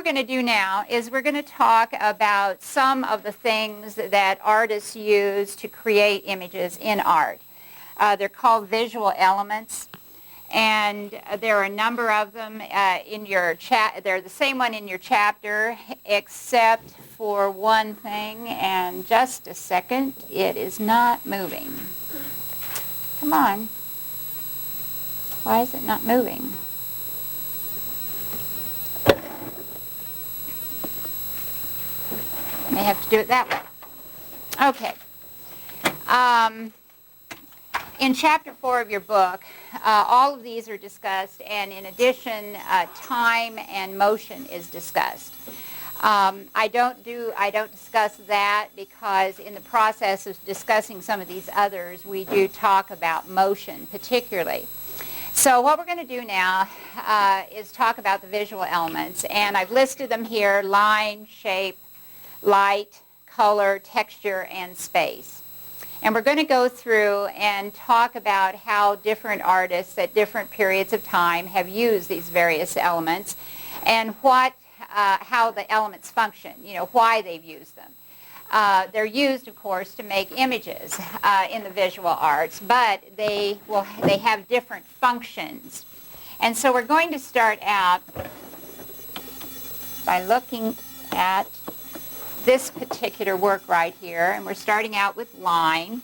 we're going to do now is we're going to talk about some of the things that artists use to create images in art. They're called visual elements, and there are a number of them in your they're the same one in your chapter, except for one thing, and just a second, it is not moving. Come on. Why is it not moving? May have to do it that way. Okay. In Chapter 4 of your book, all of these are discussed, and in addition, time and motion is discussed. I don't discuss that because in the process of discussing some of these others, we do talk about motion particularly. So what we're going to do now is talk about the visual elements, and I've listed them here: line, shape, light, color, texture, and space. And we're going to go through and talk about how different artists at different periods of time have used these various elements and how the elements function, why they've used them. They're used, of course, to make images in the visual arts, but they have different functions. And so we're going to start out by looking at this particular work right here, and we're starting out with line.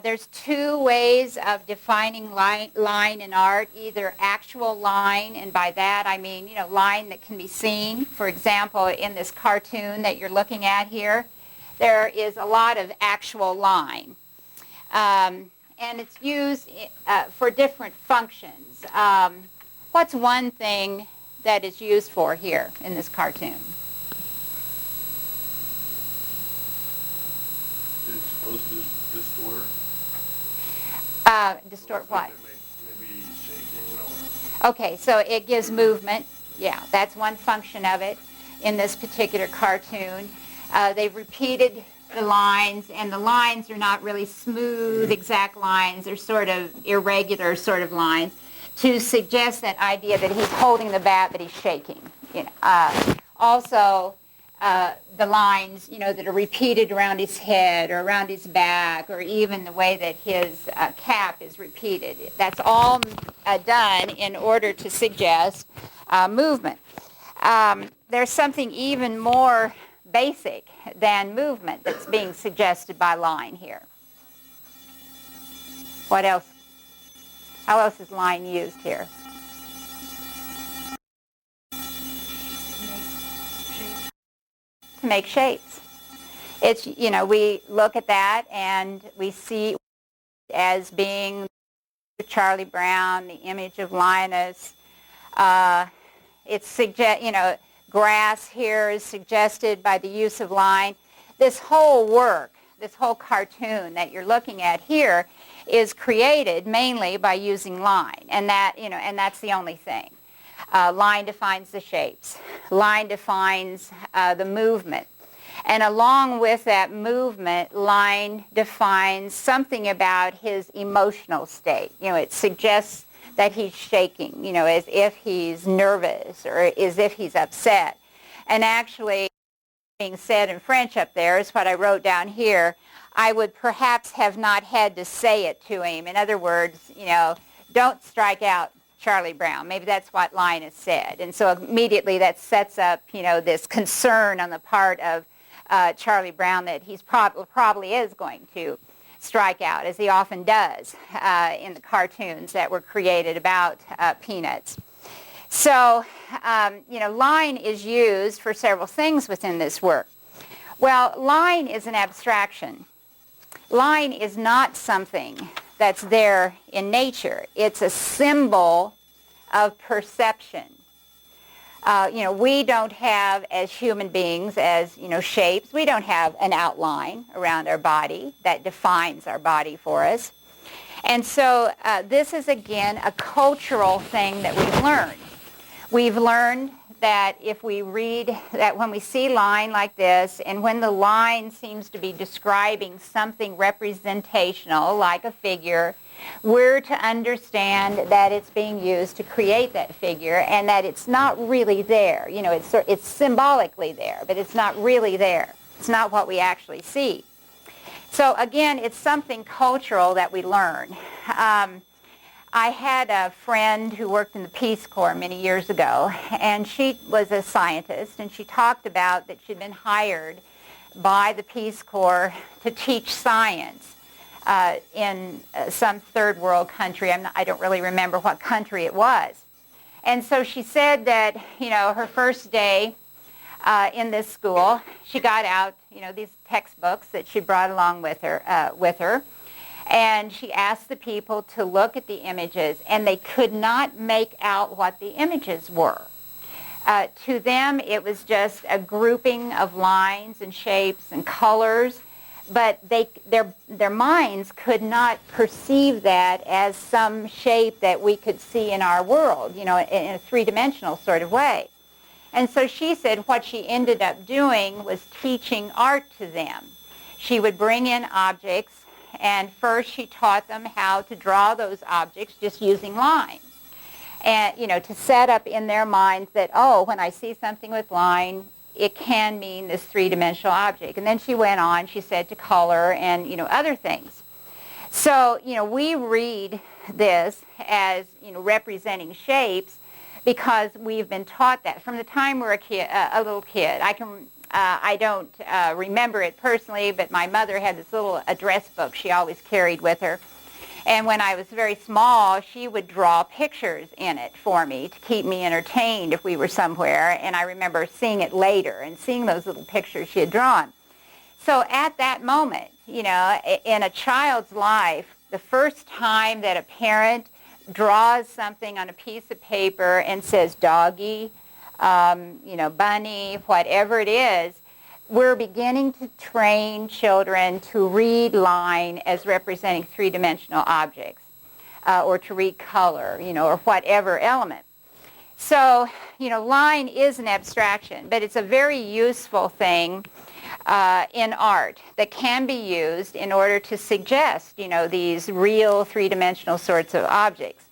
There's two ways of defining line in art: either actual line, and by that I mean line that can be seen. For example, in this cartoon that you're looking at here, there is a lot of actual line, and it's used for different functions. What's one thing that it's used for here in this cartoon? Supposed to distort. Distort what? Maybe shaking or... Okay, so it gives movement. Yeah, that's one function of it in this particular cartoon. They've repeated the lines, and the lines are not really smooth, exact lines. They're sort of irregular sort of lines to suggest that idea that he's holding the bat, but he's shaking. Also, the lines, that are repeated around his head or around his back, or even the way that his cap is repeated. That's all done in order to suggest movement. There's something even more basic than movement that's being suggested by line here. What else? How else is line used here? To make shapes. It's, we look at that and we see as being Charlie Brown, the image of Linus. Grass here is suggested by the use of line. This whole work, this whole cartoon that you're looking at here is created mainly by using line, and that's the only thing. Line defines the shapes. Line defines the movement. And along with that movement, line defines something about his emotional state. It suggests that he's shaking, as if he's nervous or as if he's upset. And actually, being said in French up there is what I wrote down here. I would perhaps have not had to say it to him. In other words, don't strike out Charlie Brown. Maybe that's what line is said. And so immediately that sets up, this concern on the part of Charlie Brown that he's probably is going to strike out, as he often does in the cartoons that were created about Peanuts. So, line is used for several things within this work. Well, line is an abstraction. Line is not something that's there in nature. It's a symbol of perception. We don't have, as human beings, as shapes, we don't have an outline around our body that defines our body for us. And so this is, again, a cultural thing that we've learned. We've learned that if we read, that when we see line like this, and when the line seems to be describing something representational, like a figure, we're to understand that it's being used to create that figure and that it's not really there. You know, it's symbolically there, but it's not really there. It's not what we actually see. So again, it's something cultural that we learn. I had a friend who worked in the Peace Corps many years ago, and she was a scientist, and she talked about that she'd been hired by the Peace Corps to teach science in some third world country. I don't really remember what country it was. And so she said that, you know, her first day in this school, she got out, you know, these textbooks that she brought along with her, and she asked the people to look at the images, and they could not make out what the images were. To them, it was just a grouping of lines and shapes and colors, but their minds could not perceive that as some shape that we could see in our world, you know, in a three-dimensional sort of way. And so she said what she ended up doing was teaching art to them. She would bring in objects, and first she taught them how to draw those objects just using lines. And, you know, to set up in their minds that, oh, when I see something with line, it can mean this three-dimensional object. And then she went on, she said, to color and, you know, other things. So, you know, we read this as, you know, representing shapes because we've been taught that from the time we're a little kid. I don't remember it personally, but my mother had this little address book she always carried with her. And when I was very small, she would draw pictures in it for me to keep me entertained if we were somewhere. And I remember seeing it later and seeing those little pictures she had drawn. So at that moment, you know, in a child's life, the first time that a parent draws something on a piece of paper and says doggy, you know, bunny, whatever it is, we're beginning to train children to read line as representing three-dimensional objects, or to read color, you know, or whatever element. So, you know, line is an abstraction, but it's a very useful thing in art that can be used in order to suggest, you know, these real three-dimensional sorts of objects.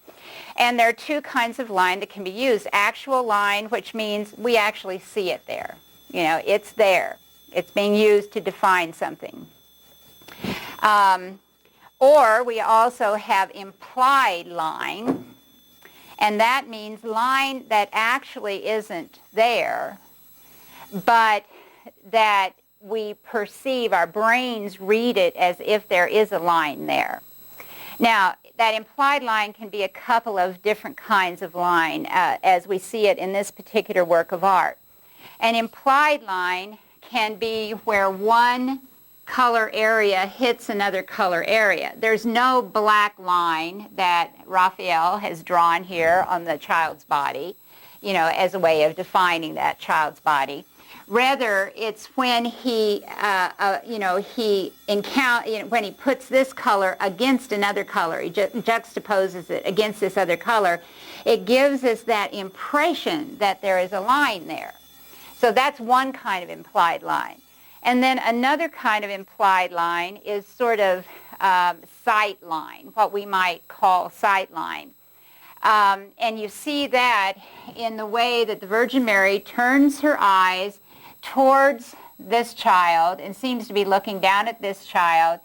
And there are two kinds of line that can be used. Actual line, which means we actually see it there. You know, it's there. It's being used to define something. Or we also have implied line, and that means line that actually isn't there, but that we perceive, our brains read it as if there is a line there. Now, that implied line can be a couple of different kinds of line as we see it in this particular work of art. An implied line can be where one color area hits another color area. There's no black line that Raphael has drawn here on the child's body, you know, as a way of defining that child's body. Rather, it's when he, when he puts this color against another color, he juxtaposes it against this other color, it gives us that impression that there is a line there. So that's one kind of implied line. And then another kind of implied line is sort of sight line, what we might call sight line. And you see that in the way that the Virgin Mary turns her eyes towards this child and seems to be looking down at this child.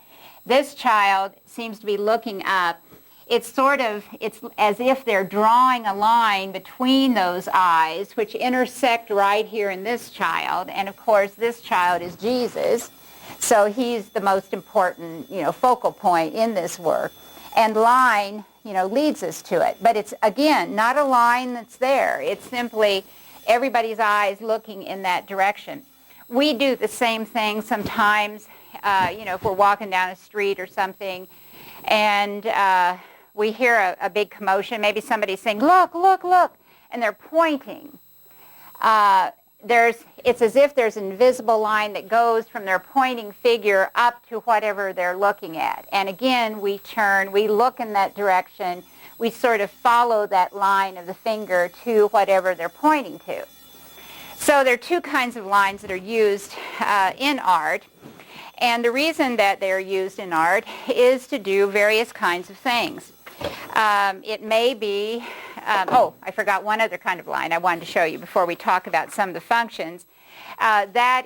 This child seems to be looking up. It's as if they're drawing a line between those eyes, which intersect right here in this child. And of course, this child is Jesus, so he's the most important, you know, focal point in this work. And line, you know, leads us to it. But it's, again, not a line that's there. It's simply everybody's eyes looking in that direction. We do the same thing sometimes, you know, if we're walking down a street or something, and we hear a big commotion. Maybe somebody's saying, look, look, look, and they're pointing. It's as if there's an invisible line that goes from their pointing figure up to whatever they're looking at. And again, we look in that direction. We sort of follow that line of the finger to whatever they're pointing to. So there are two kinds of lines that are used in art. And the reason that they're used in art is to do various kinds of things. It may be, oh, I forgot one other kind of line I wanted to show you before we talk about some of the functions. That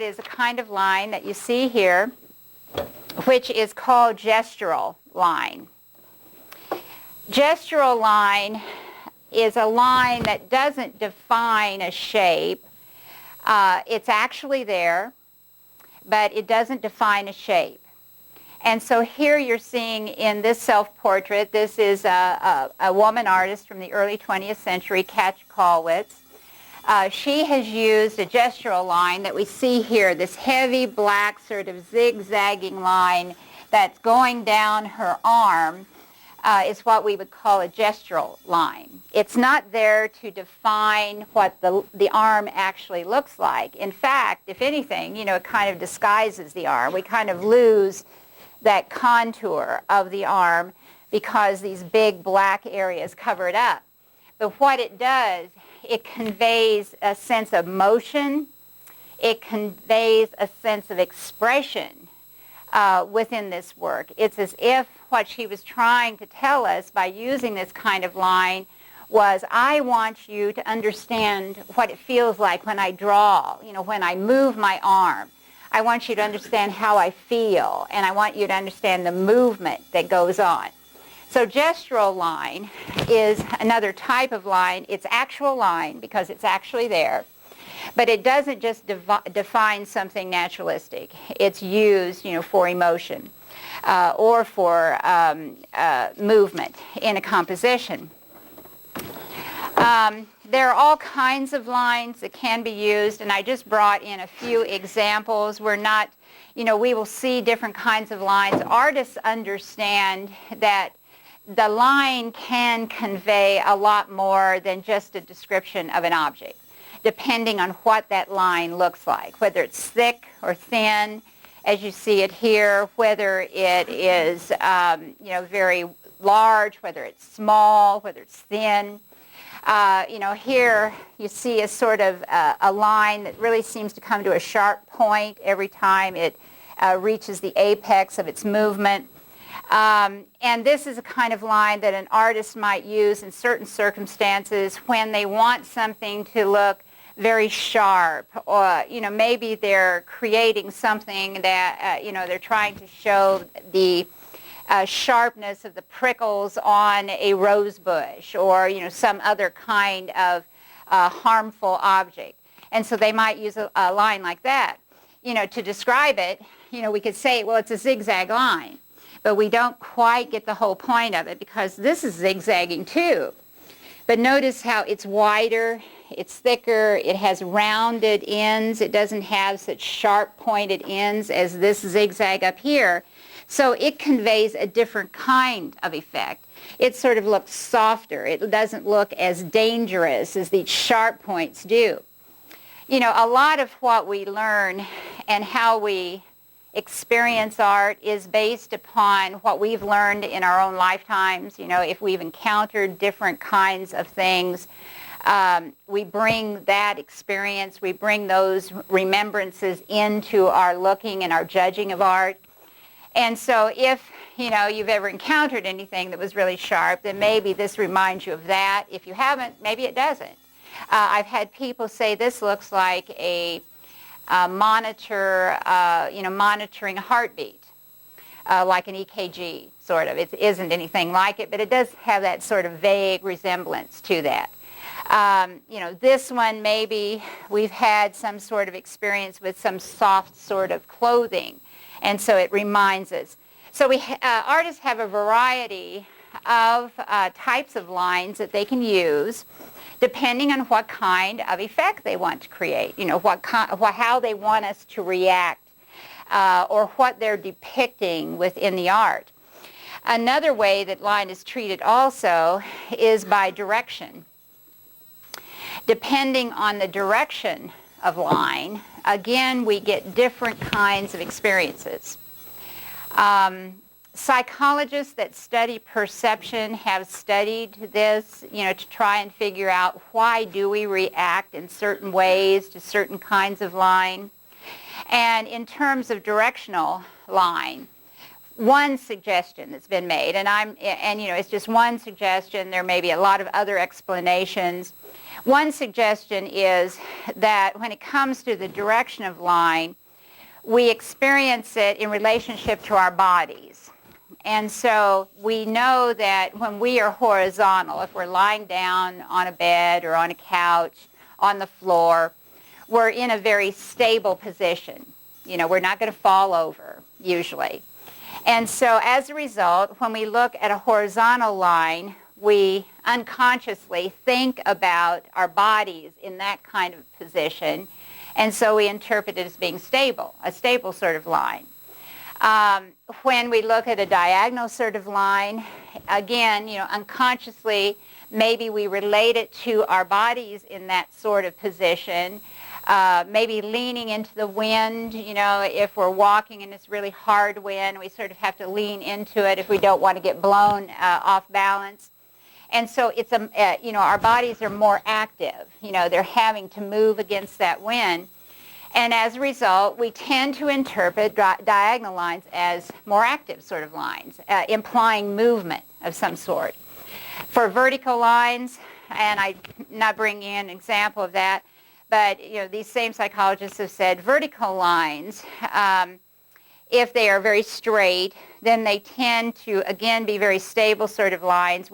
is a kind of line that you see here, which is called gestural line. Gestural line is a line that doesn't define a shape. It's actually there, but it doesn't define a shape. And so here you're seeing in this self-portrait, this is a woman artist from the early 20th century, Katja Kollwitz. She has used a gestural line that we see here, this heavy black sort of zigzagging line that's going down her arm. Is what we would call a gestural line. It's not there to define what the arm actually looks like. In fact, if anything, it kind of disguises the arm. We kind of lose that contour of the arm because these big black areas cover it up. But what it does, it conveys a sense of motion. It conveys a sense of expression within this work. It's as if what she was trying to tell us by using this kind of line was, I want you to understand what it feels like when I draw, when I move my arm. I want you to understand how I feel, and I want you to understand the movement that goes on. So gestural line is another type of line. It's actual line because it's actually there. But it doesn't just define something naturalistic. It's used, for emotion or for movement in a composition. There are all kinds of lines that can be used, and I just brought in a few examples. We're not, we will see different kinds of lines. Artists understand that the line can convey a lot more than just a description of an object, depending on what that line looks like, whether it's thick or thin, as you see it here, whether it is, very large, whether it's small, whether it's thin. Here you see a sort of a line that really seems to come to a sharp point every time it reaches the apex of its movement. And this is a kind of line that an artist might use in certain circumstances when they want something to look very sharp, or maybe they're creating something that they're trying to show the sharpness of the prickles on a rose bush, or some other kind of harmful object. And so they might use a line like that. To describe it, we could say, well, it's a zigzag line, but we don't quite get the whole point of it because this is zigzagging too. But notice how it's wider, it's thicker, it has rounded ends, it doesn't have such sharp pointed ends as this zigzag up here. So it conveys a different kind of effect. It sort of looks softer. It doesn't look as dangerous as these sharp points do. A lot of what we learn and how we experience art is based upon what we've learned in our own lifetimes. If we've encountered different kinds of things, we bring that experience, we bring those remembrances into our looking and our judging of art. And so if, you've ever encountered anything that was really sharp, then maybe this reminds you of that. If you haven't, maybe it doesn't. I've had people say this looks like a monitor, monitoring a heartbeat, like an EKG, sort of. It isn't anything like it, but it does have that sort of vague resemblance to that. This one, maybe we've had some sort of experience with some soft sort of clothing, and so it reminds us. So artists have a variety of types of lines that they can use depending on what kind of effect they want to create, how they want us to react or what they're depicting within the art. Another way that line is treated also is by direction. Depending on the direction of line, again, we get different kinds of experiences. Psychologists that study perception have studied this, to try and figure out why do we react in certain ways to certain kinds of line. And in terms of directional line, one suggestion that's been made, and it's just one suggestion, there may be a lot of other explanations. One suggestion is that when it comes to the direction of line, we experience it in relationship to our bodies. And so we know that when we are horizontal, if we're lying down on a bed or on a couch, on the floor, we're in a very stable position. We're not going to fall over, usually. And so as a result, when we look at a horizontal line, we unconsciously think about our bodies in that kind of position, and so we interpret it as being stable, a stable sort of line. When we look at a diagonal sort of line, again, unconsciously, maybe we relate it to our bodies in that sort of position, maybe leaning into the wind, if we're walking and it's really hard wind, we sort of have to lean into it if we don't want to get blown off balance. And so it's our bodies are more active. They're having to move against that wind. And as a result, we tend to interpret diagonal lines as more active sort of lines, implying movement of some sort. For vertical lines, and I'm not bringing in an example of that, but these same psychologists have said vertical lines, if they are very straight, then they tend to, again, be very stable sort of lines,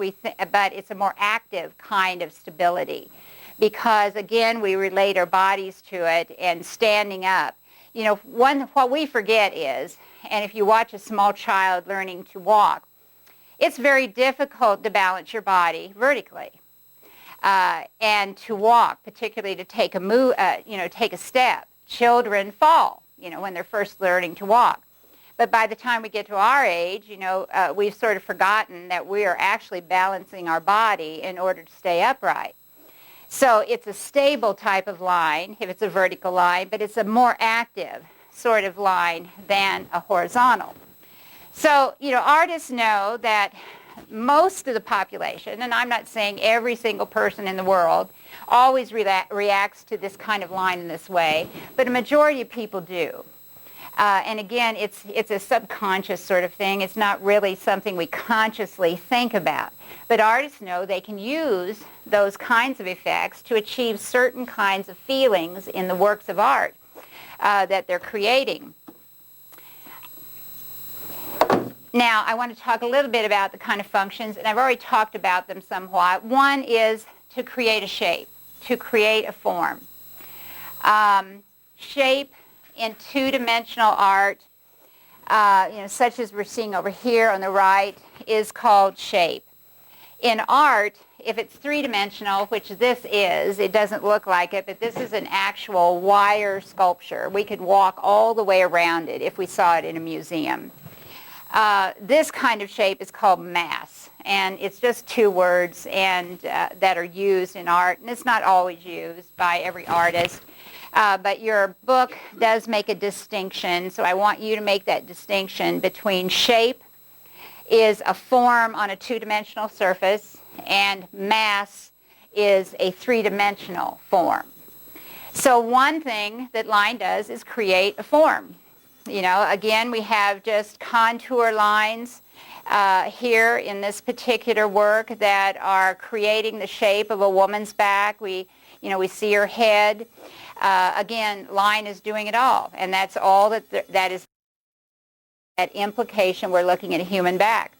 but it's a more active kind of stability. Because, again, we relate our bodies to it, and standing up. What we forget is, and if you watch a small child learning to walk, it's very difficult to balance your body vertically and to walk, particularly to take a step. Children fall, when they're first learning to walk. But by the time we get to our age, we've sort of forgotten that we are actually balancing our body in order to stay upright. So it's a stable type of line if it's a vertical line, but it's a more active sort of line than a horizontal. So, artists know that most of the population, and I'm not saying every single person in the world, always reacts to this kind of line in this way, but a majority of people do. And again, it's a subconscious sort of thing. It's not really something we consciously think about. But artists know they can use those kinds of effects to achieve certain kinds of feelings in the works of art that they're creating. Now, I want to talk a little bit about the kind of functions, and I've already talked about them somewhat. One is to create a shape, to create a form. Shape in two-dimensional art, such as we're seeing over here on the right, is called shape. In art, if it's three-dimensional, which this is, it doesn't look like it, but this is an actual wire sculpture. We could walk all the way around it if we saw it in a museum. This kind of shape is called mass, and it's just two words that are used in art, and it's not always used by every artist. But your book does make a distinction, so I want you to make that distinction between shape is a form on a two-dimensional surface, and mass is a three-dimensional form. So one thing that line does is create a form. Again, we have just contour lines here in this particular work that are creating the shape of a woman's back. We see her head. Again, line is doing it all, and that's all that is that implication. We're looking at a human back.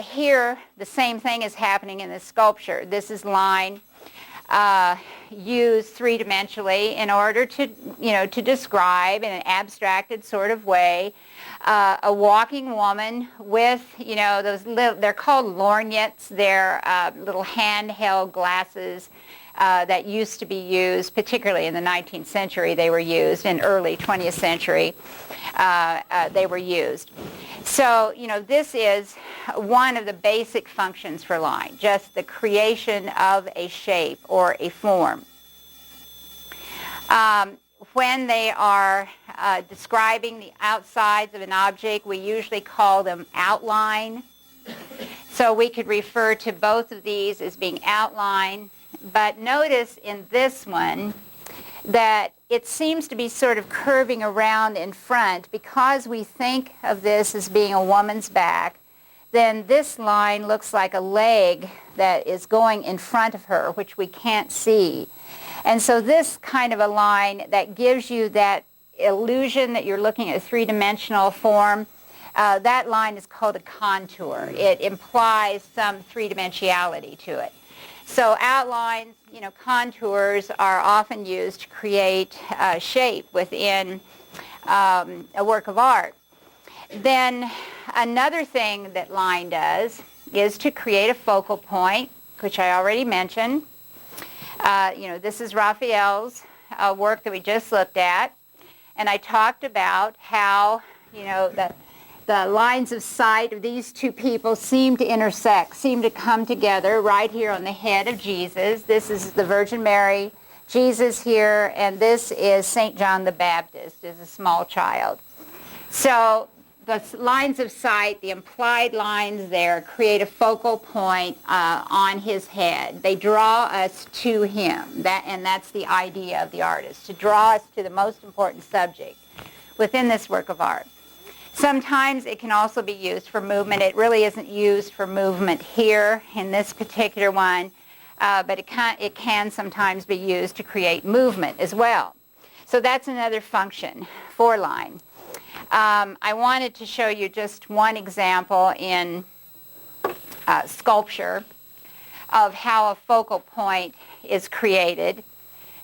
Here, the same thing is happening in this sculpture. This is line used three-dimensionally in order to describe in an abstracted sort of way a walking woman with, those they're called lorgnettes. They're little handheld glasses that used to be used, particularly in the 19th century they were used, in early 20th century they were used. So, this is one of the basic functions for line, just the creation of a shape or a form. when they are describing the outsides of an object, we usually call them outline. So we could refer to both of these as being outline. But notice in this one that it seems to be sort of curving around in front. Because we think of this as being a woman's back, then this line looks like a leg that is going in front of her, which we can't see. And so this kind of a line that gives you that illusion that you're looking at a three-dimensional form, that line is called a contour. It implies some three-dimensionality to it. So outlines, contours are often used to create shape within a work of art. Then another thing that line does is to create a focal point, which I already mentioned. This is Raphael's work that we just looked at. And I talked about how, the lines of sight of these two people seem to intersect, seem to come together right here on the head of Jesus. This is the Virgin Mary, Jesus here, and this is St. John the Baptist as a small child. So the lines of sight, the implied lines there, create a focal point on his head. They draw us to him, and that's the idea of the artist, to draw us to the most important subject within this work of art. Sometimes it can also be used for movement. It really isn't used for movement here in this particular one, but it can sometimes be used to create movement as well. So that's another function for line. I wanted to show you just one example in sculpture of how a focal point is created.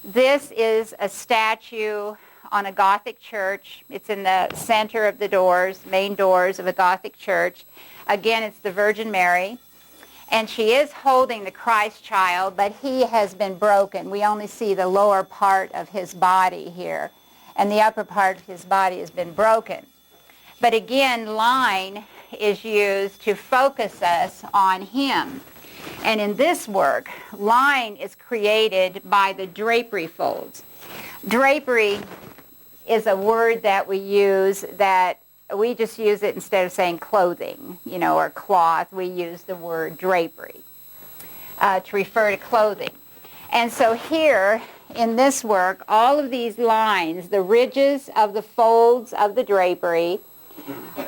This is a statue on a Gothic church. It's in the center of the main doors of a Gothic church. Again, it's the Virgin Mary. And she is holding the Christ child, but he has been broken. We only see the lower part of his body here, and the upper part of his body has been broken. But again, line is used to focus us on him. And in this work, line is created by the drapery folds. Drapery is a word that we use that we just use it instead of saying clothing, or cloth. We use the word drapery to refer to clothing. And so here in this work, all of these lines, the ridges of the folds of the drapery,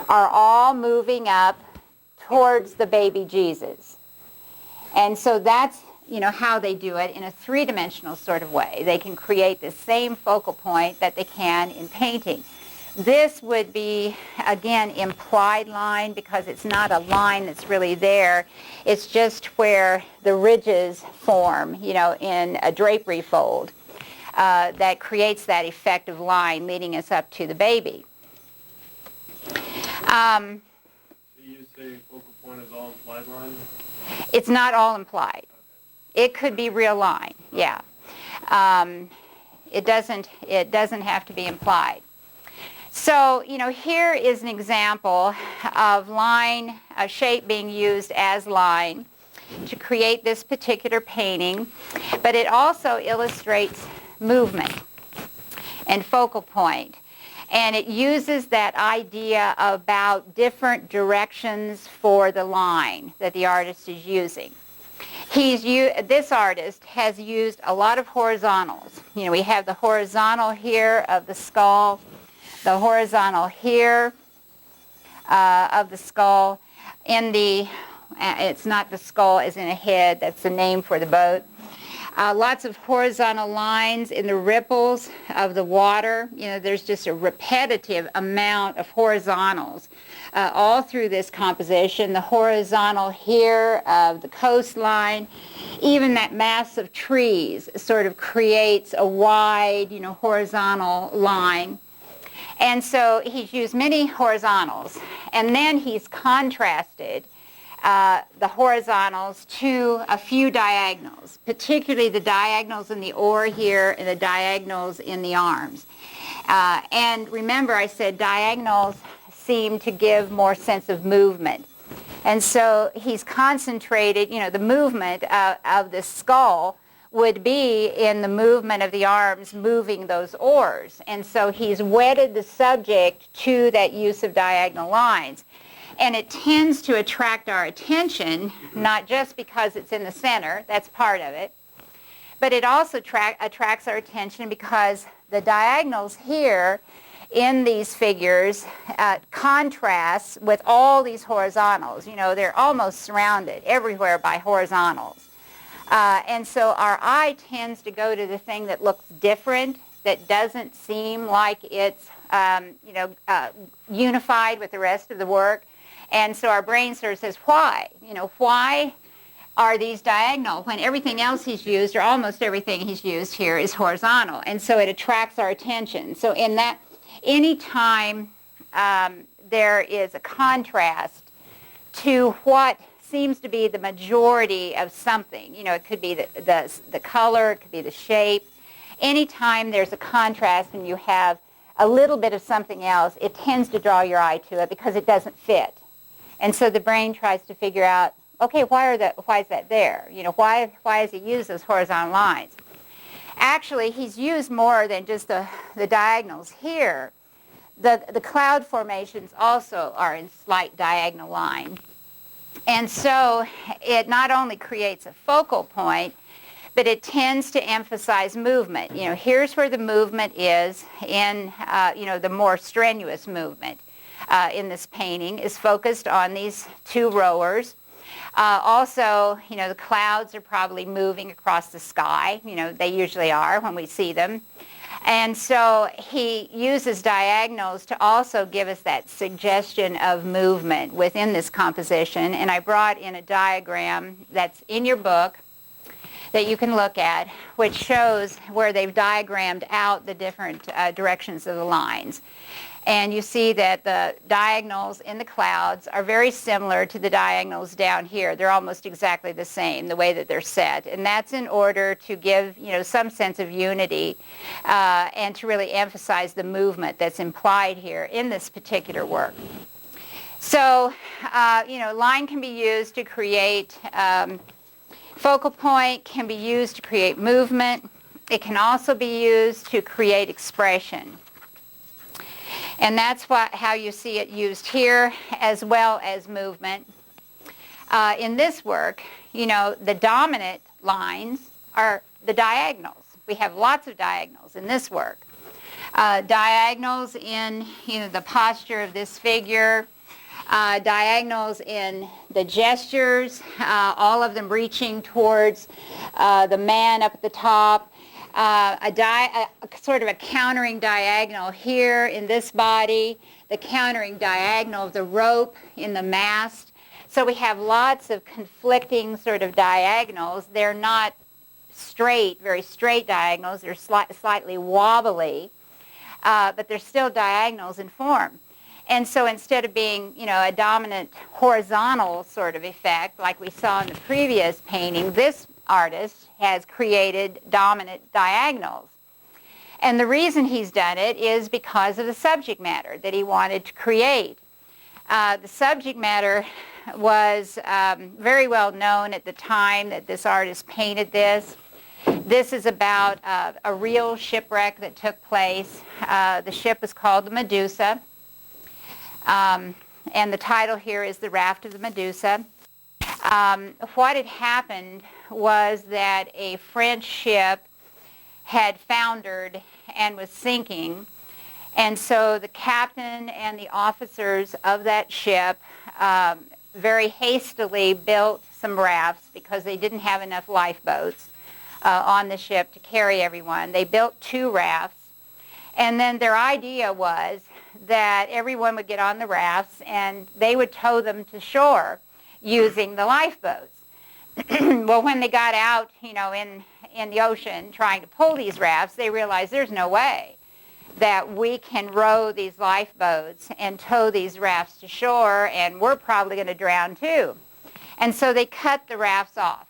are all moving up towards the baby Jesus. And so that's how they do it in a three-dimensional sort of way. They can create the same focal point that they can in painting. This would be, again, implied line because it's not a line that's really there. It's just where the ridges form, in a drapery fold that creates that effect of line leading us up to the baby. So you say focal point is all implied line? It's not all implied. It could be real line, yeah. It doesn't have to be implied. So, here is an example of line, a shape being used as line to create this particular painting, but it also illustrates movement and focal point. And it uses that idea about different directions for the line that the artist is using. This artist has used a lot of horizontals. We have the horizontal here of the skull, the horizontal here of the skull. It's not the skull as in a head, that's the name for the boat. Lots of horizontal lines in the ripples of the water. There's just a repetitive amount of horizontals all through this composition. The horizontal here of the coastline, even that mass of trees sort of creates a wide, horizontal line. And so he's used many horizontals. And then he's contrasted the horizontals to a few diagonals, particularly the diagonals in the oar here and the diagonals in the arms. And remember, I said diagonals seem to give more sense of movement. And so he's concentrated, the movement of the skull would be in the movement of the arms moving those oars. And so he's wedded the subject to that use of diagonal lines. And it tends to attract our attention, not just because it's in the center, that's part of it, but it also attracts our attention because the diagonals here in these figures contrast with all these horizontals. You know, they're almost surrounded everywhere by horizontals. And so our eye tends to go to the thing that looks different, that doesn't seem like it's unified with the rest of the work. And so our brain sort of says, why? You know, why are these diagonal when everything else he's used, or almost everything he's used here, is horizontal? And so it attracts our attention. So in that, any time there is a contrast to what seems to be the majority of something, you know, it could be the color, it could be the shape. Anytime there's a contrast and you have a little bit of something else, it tends to draw your eye to it because it doesn't fit. And so the brain tries to figure out, okay, why is that there? You know, why has he used those horizontal lines? Actually, he's used more than just the diagonals here. The cloud formations also are in slight diagonal line. And so it not only creates a focal point, but it tends to emphasize movement. You know, here's where the movement is in, the more strenuous movement in this painting is focused on these two rowers. Also, you know, the clouds are probably moving across the sky. You know, they usually are when we see them. And so he uses diagonals to also give us that suggestion of movement within this composition. And I brought in a diagram that's in your book that you can look at, which shows where they've diagrammed out the different directions of the lines. And you see that the diagonals in the clouds are very similar to the diagonals down here. They're almost exactly the same, the way that they're set. And that's in order to give, you know, some sense of unity and to really emphasize the movement that's implied here in this particular work. So, line can be used to create focal point, can be used to create movement. It can also be used to create expression. And that's how you see it used here, as well as movement. In this work, you know, the dominant lines are the diagonals. We have lots of diagonals in this work. Diagonals in, you know, the posture of this figure, diagonals in the gestures, all of them reaching towards the man up at the top. Sort of a countering diagonal here in this body, the countering diagonal of the rope in the mast. So we have lots of conflicting sort of diagonals. They're not straight, very straight diagonals. They're slightly wobbly, but they're still diagonals in form. And so instead of being, you know, a dominant horizontal sort of effect like we saw in the previous painting, this artist has created dominant diagonals. And the reason he's done it is because of the subject matter that he wanted to create. The subject matter was very well known at the time that this artist painted this. This is about a real shipwreck that took place. The ship is called the Medusa. And the title here is The Raft of the Medusa. What had happened was that a French ship had foundered and was sinking, and so the captain and the officers of that ship very hastily built some rafts because they didn't have enough lifeboats on the ship to carry everyone. They built 2 rafts, and then their idea was that everyone would get on the rafts and they would tow them to shore using the lifeboats. Well, when they got out, you know, in the ocean trying to pull these rafts, they realized there's no way that we can row these lifeboats and tow these rafts to shore, and we're probably going to drown too. And so they cut the rafts off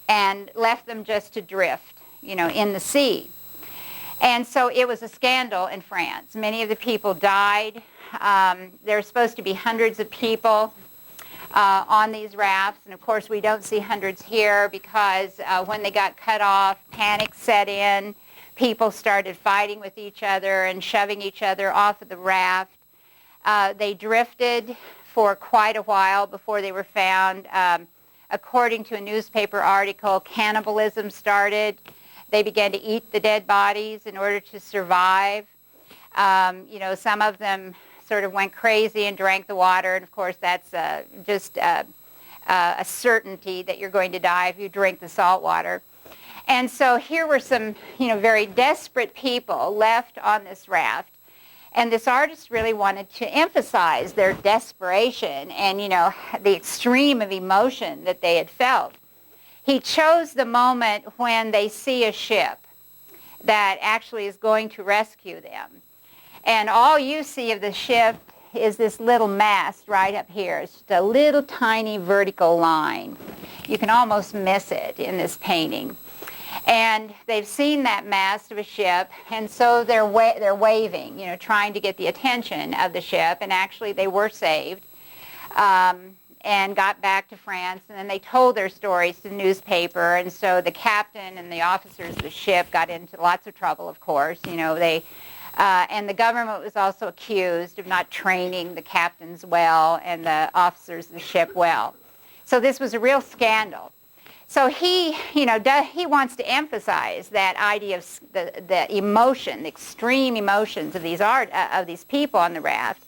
and left them just to drift, you know, in the sea. And so it was a scandal in France. Many of the people died. There were supposed to be hundreds of people on these rafts. And of course, we don't see hundreds here because when they got cut off, panic set in. People started fighting with each other and shoving each other off of the raft. They drifted for quite a while before they were found. According to a newspaper article, cannibalism started. They began to eat the dead bodies in order to survive. Some of them sort of went crazy and drank the water, and of course that's just a certainty that you're going to die if you drink the salt water. And so here were some, very desperate people left on this raft. And this artist really wanted to emphasize their desperation and, the extreme of emotion that they had felt. He chose the moment when they see a ship that actually is going to rescue them. And all you see of the ship is this little mast right up here. It's just a little tiny vertical line. You can almost miss it in this painting. And they've seen that mast of a ship, and so they're waving, trying to get the attention of the ship. And actually, they were saved and got back to France. And then they told their stories to the newspaper. And so the captain and the officers of the ship got into lots of trouble, of course. And the government was also accused of not training the captains well and the officers of the ship well. So this was a real scandal. So he wants to emphasize that idea of the emotion, the extreme emotions of these people on the raft.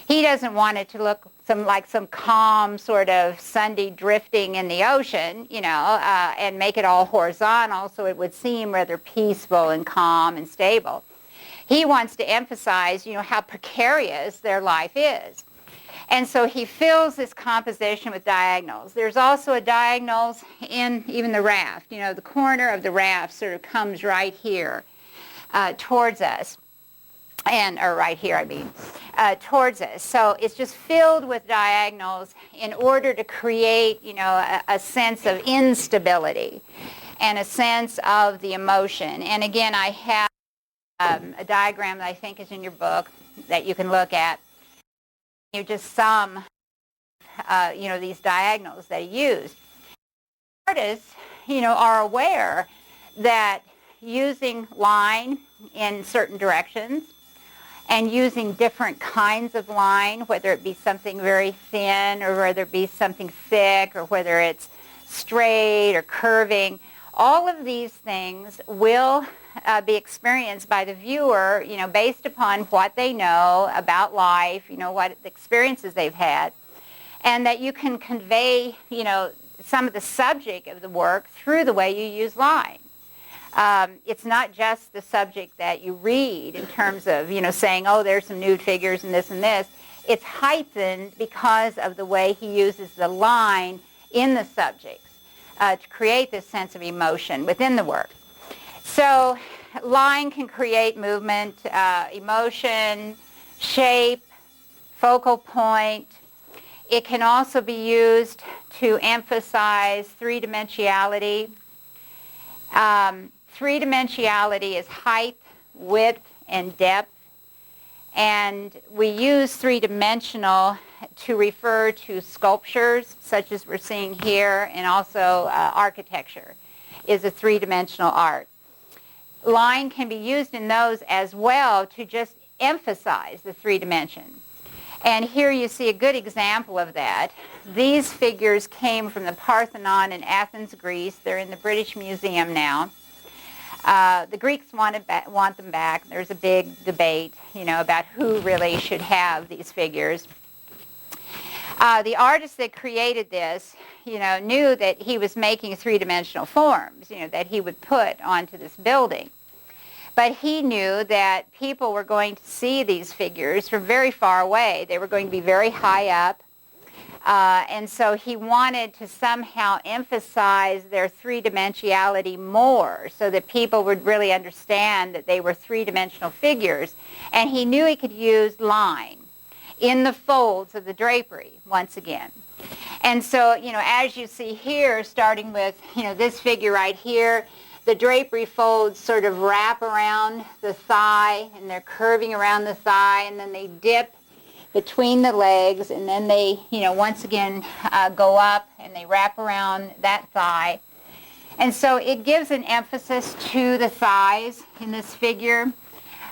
He doesn't want it to look like some calm sort of Sunday drifting in the ocean, and make it all horizontal so it would seem rather peaceful and calm and stable. He wants to emphasize, how precarious their life is. And so he fills this composition with diagonals. There's also a diagonals in even the raft. The corner of the raft sort of comes right here towards us. Or right here, towards us. So it's just filled with diagonals in order to create, a sense of instability and a sense of the emotion. And again, I have a diagram that I think is in your book that you can look at. You just sum, these diagonals that he used. Artists, are aware that using line in certain directions and using different kinds of line, whether it be something very thin or whether it be something thick or whether it's straight or curving, all of these things will be experienced by the viewer, based upon what they know about life, what experiences they've had, and that you can convey, some of the subject of the work through the way you use line. It's not just the subject that you read in terms of, saying, oh, there's some nude figures and this and this. It's heightened because of the way he uses the line in the subjects to create this sense of emotion within the work. So line can create movement, emotion, shape, focal point. It can also be used to emphasize three-dimensionality. Three-dimensionality is height, width, and depth. And we use three-dimensional to refer to sculptures, such as we're seeing here, and also architecture is a three-dimensional art. Line can be used in those as well to just emphasize the three dimension. And here you see a good example of that. These figures came from the Parthenon in Athens, Greece. They're in the British Museum now. The Greeks want them back. There's a big debate, about who really should have these figures. The artist that created this, knew that he was making three-dimensional forms, that he would put onto this building. But he knew that people were going to see these figures from very far away. They were going to be very high up. And so he wanted to somehow emphasize their three-dimensionality more so that people would really understand that they were three-dimensional figures. And he knew he could use line in the folds of the drapery once again. And so, as you see here, starting with, this figure right here, the drapery folds sort of wrap around the thigh, and they're curving around the thigh, and then they dip between the legs, and then they, once again go up and they wrap around that thigh. And so it gives an emphasis to the thighs in this figure.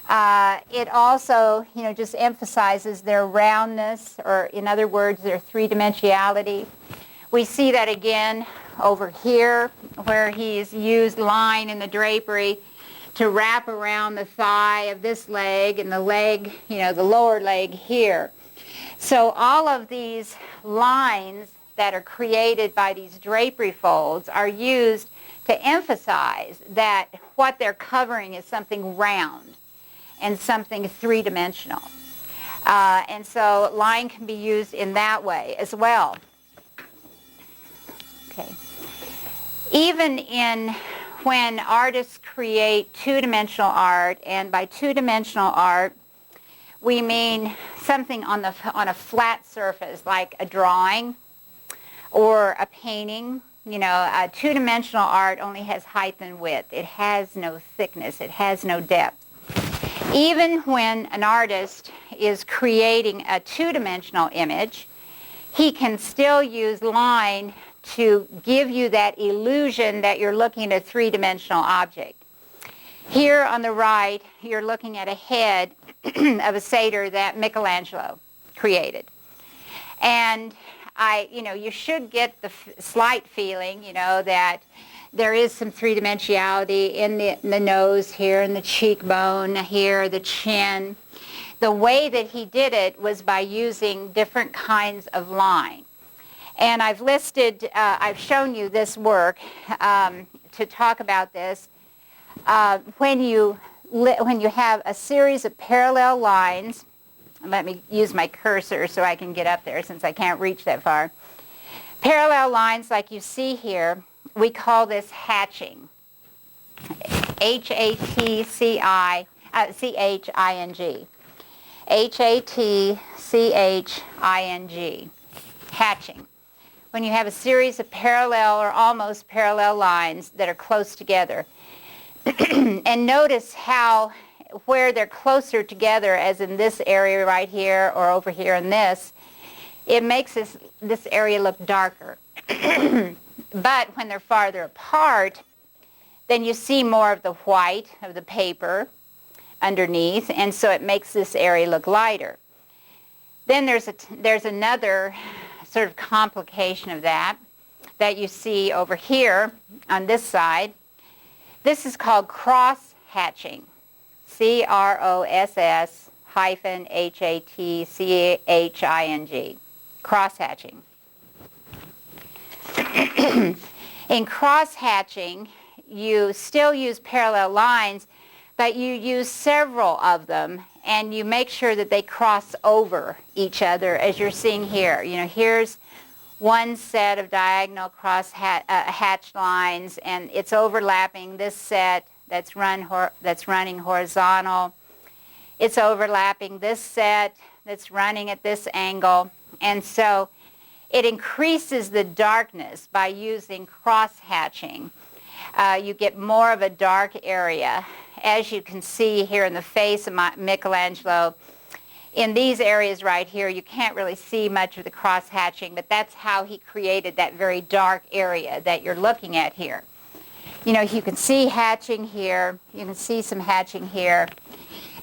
It also, just emphasizes their roundness, or in other words, their three-dimensionality. We see that again over here, where he's used line in the drapery to wrap around the thigh of this leg and the leg, the lower leg here. So all of these lines that are created by these drapery folds are used to emphasize that what they're covering is something round and something three-dimensional. And so line can be used in that way as well. Okay. Even when artists create two-dimensional art, and by two-dimensional art we mean something on a flat surface like a drawing or a painting. A two-dimensional art only has height and width. It has no thickness. It has no depth. Even when an artist is creating a two-dimensional image, he can still use line to give you that illusion that you're looking at a three-dimensional object. Here on the right, you're looking at a head of a satyr that Michelangelo created. And you should get the slight feeling, that there is some three-dimensionality in the nose here, and the cheekbone here, the chin. The way that he did it was by using different kinds of line. And I've shown you this work to talk about this. When you have a series of parallel lines, let me use my cursor so I can get up there since I can't reach that far. Parallel lines like you see here, we call this hatching. H-A-T-C-H-I-N-G. H-A-T-C-H-I-N-G. Hatching. When you have a series of parallel or almost parallel lines that are close together. And notice how where they're closer together, as in this area right here or over here in this, it makes this area look darker. But when they're farther apart, then you see more of the white of the paper underneath, and so it makes this area look lighter. Then there's another sort of complication of that you see over here on this side. This is called cross-hatching. C-R-O-S-S-H-A-T-C-H-I-N-G. Cross-hatching. In cross-hatching, you still use parallel lines, but you use several of them, and you make sure that they cross over each other, as you're seeing here. Here's one set of diagonal hatched lines, and it's overlapping this set that's running horizontal. It's overlapping this set that's running at this angle. And so it increases the darkness by using cross-hatching. You get more of a dark area. As you can see here in the face of Michelangelo, in these areas right here, you can't really see much of the cross-hatching, but that's how he created that very dark area that you're looking at here. You can see hatching here. You can see some hatching here.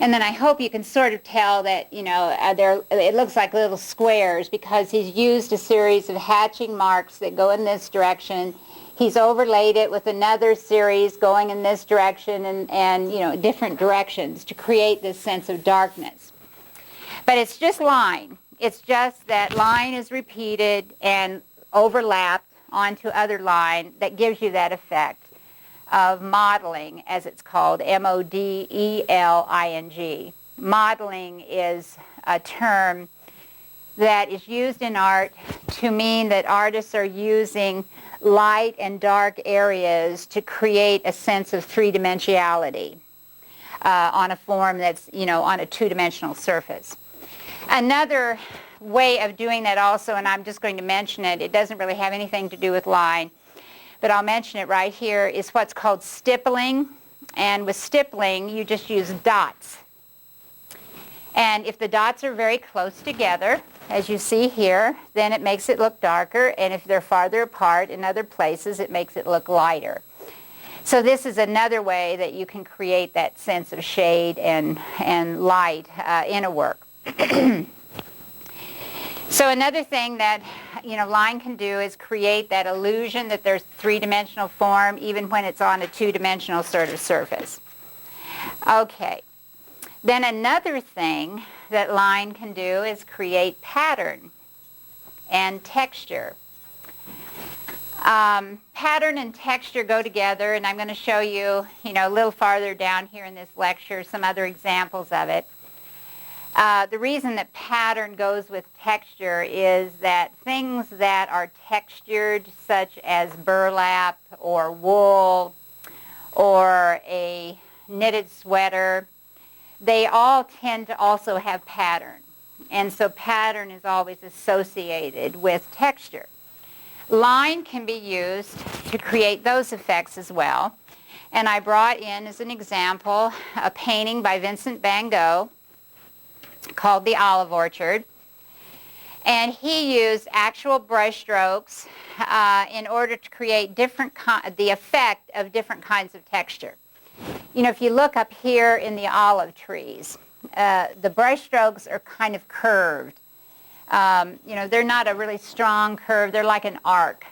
And then I hope you can sort of tell that, it looks like little squares because he's used a series of hatching marks that go in this direction. He's overlaid it with another series going in this direction and different directions to create this sense of darkness. But it's just line. It's just that line is repeated and overlapped onto other line that gives you that effect of modeling, as it's called, M-O-D-E-L-I-N-G. Modeling is a term that is used in art to mean that artists are using light and dark areas to create a sense of three-dimensionality on a form that's, on a two-dimensional surface. Another way of doing that also, and I'm just going to mention it, it doesn't really have anything to do with line, but I'll mention it right here, is what's called stippling. And with stippling, you just use dots. And if the dots are very close together, as you see here, then it makes it look darker. And if they're farther apart in other places, it makes it look lighter. So this is another way that you can create that sense of shade and light in a work. So another thing that line can do is create that illusion that there's three-dimensional form even when it's on a two-dimensional sort of surface. Okay. Then another thing that line can do is create pattern and texture. Pattern and texture go together, and I'm going to show you, a little farther down here in this lecture some other examples of it. The reason that pattern goes with texture is that things that are textured, such as burlap or wool or a knitted sweater, they all tend to also have pattern. And so pattern is always associated with texture. Line can be used to create those effects as well. And I brought in as an example a painting by Vincent van Gogh called The Olive Orchard. And he used actual brush strokes in order to create the effect of different kinds of texture. If you look up here in the olive trees, the brush strokes are kind of curved. They're not a really strong curve. They're like an arc,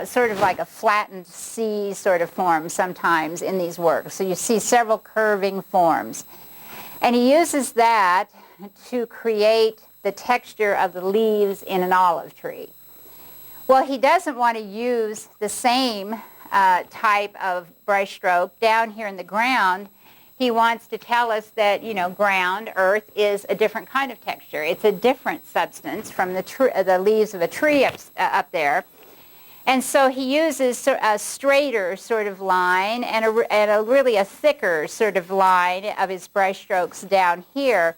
sort of like a flattened C sort of form sometimes in these works. So you see several curving forms. And he uses that to create the texture of the leaves in an olive tree. Well, he doesn't want to use the same type of brush stroke down here in the ground. He wants to tell us that, ground, earth, is a different kind of texture. It's a different substance from the leaves of a tree up there. And so he uses a straighter sort of line and really a thicker sort of line of his brush strokes down here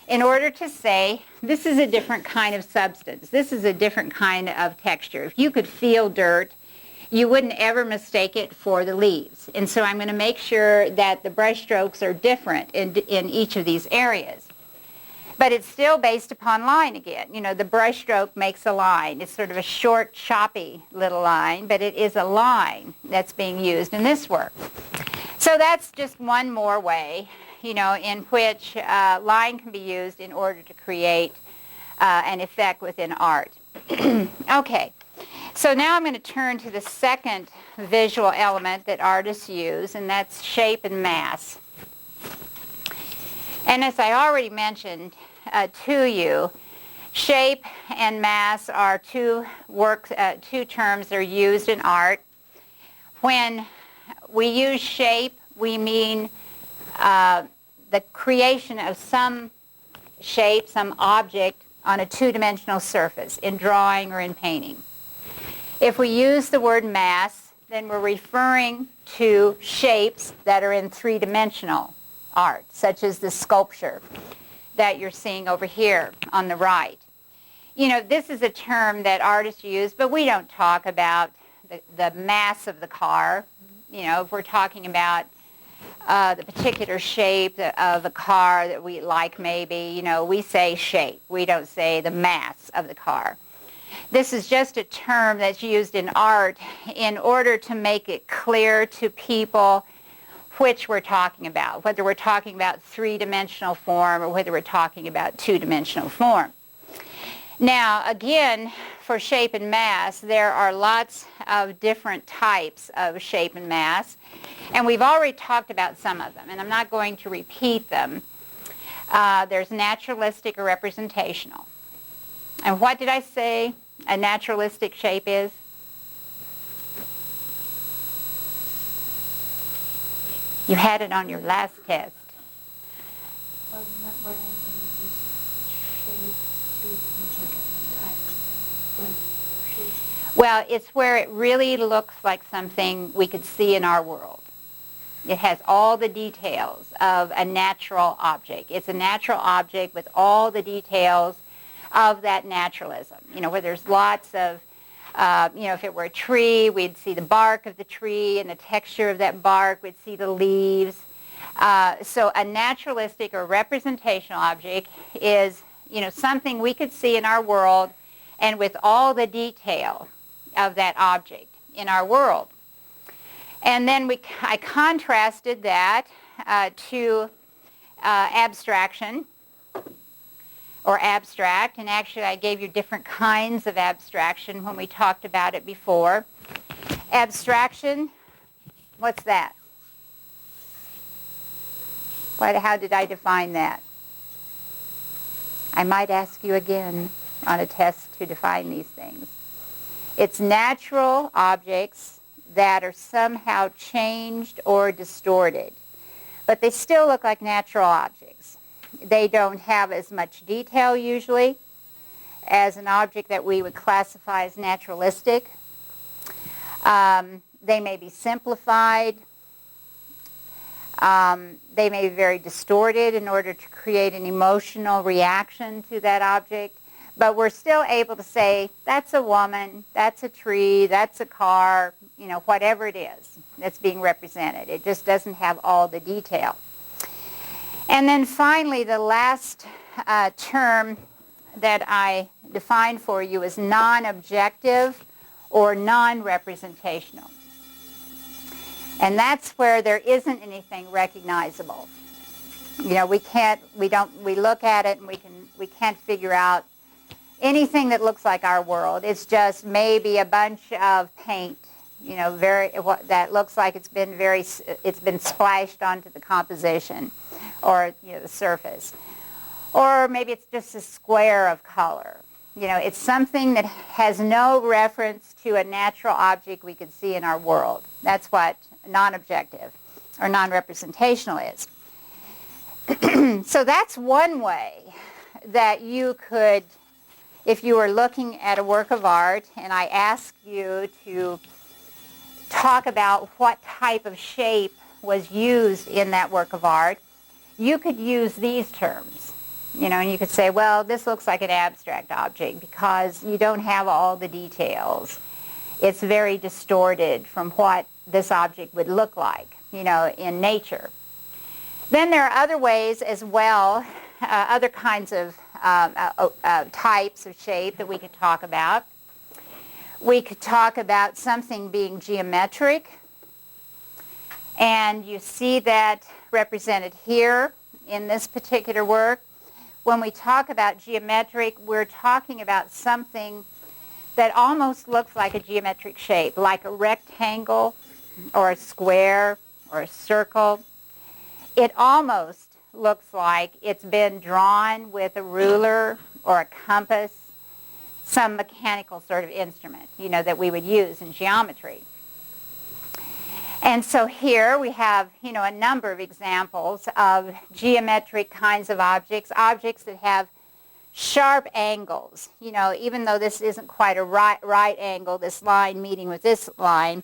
in order to say, this is a different kind of substance. This is a different kind of texture. If you could feel dirt, you wouldn't ever mistake it for the leaves. And so I'm going to make sure that the brush strokes are different in each of these areas. But it's still based upon line again. The brush stroke makes a line. It's sort of a short, choppy little line, but it is a line that's being used in this work. So that's just one more way, in which line can be used in order to create an effect within art. Okay. So now I'm going to turn to the second visual element that artists use, and that's shape and mass. And as I already mentioned to you, shape and mass are two terms that are used in art. When we use shape, we mean the creation of some shape, some object on a two-dimensional surface in drawing or in painting. If we use the word mass, then we're referring to shapes that are in three-dimensional art, such as the sculpture that you're seeing over here on the right. This is a term that artists use, but we don't talk about the mass of the car. If we're talking about the particular shape of the car that we like maybe, we say shape. We don't say the mass of the car. This is just a term that's used in art in order to make it clear to people which we're talking about, whether we're talking about three-dimensional form or whether we're talking about two-dimensional form. Now, again, for shape and mass, there are lots of different types of shape and mass, and we've already talked about some of them, and I'm not going to repeat them. There's naturalistic or representational. And what did I say a naturalistic shape is? You had it on your last test. Wasn't that where they use shapes to make an entire thing? Well, it's where it really looks like something we could see in our world. It has all the details of a natural object. It's a natural object with all the details of that naturalism. Where there's lots of, if it were a tree, we'd see the bark of the tree and the texture of that bark. We'd see the leaves. So a naturalistic or representational object is, something we could see in our world and with all the detail of that object in our world. And then I contrasted that to abstraction or abstract, and actually I gave you different kinds of abstraction when we talked about it before. Abstraction, what's that? How did I define that? I might ask you again on a test to define these things. It's natural objects that are somehow changed or distorted, but they still look like natural objects. They don't have as much detail usually as an object that we would classify as naturalistic. They may be simplified. They may be very distorted in order to create an emotional reaction to that object, but we're still able to say, that's a woman, that's a tree, that's a car, whatever it is that's being represented. It just doesn't have all the detail. And then finally, the last term that I defined for you is non-objective or non-representational. And that's where there isn't anything recognizable. We look at it and we can't figure out anything that looks like our world. It's just maybe a bunch of paint, that looks like it's been splashed onto the composition or the surface. Or maybe it's just a square of color. It's something that has no reference to a natural object we could see in our world. That's what non-objective or non-representational is. So that's one way that you could, if you were looking at a work of art and I asked you to talk about what type of shape was used in that work of art, you could use these terms. And you could say, well, this looks like an abstract object because you don't have all the details. It's very distorted from what this object would look like, in nature. Then there are other ways as well, other kinds of types of shape that we could talk about. We could talk about something being geometric, and you see that represented here in this particular work. When we talk about geometric, we're talking about something that almost looks like a geometric shape, like a rectangle or a square or a circle. It almost looks like it's been drawn with a ruler or a compass, some mechanical sort of instrument, that we would use in geometry. And so here we have, a number of examples of geometric kinds of objects that have sharp angles. Even though this isn't quite a right angle, this line meeting with this line,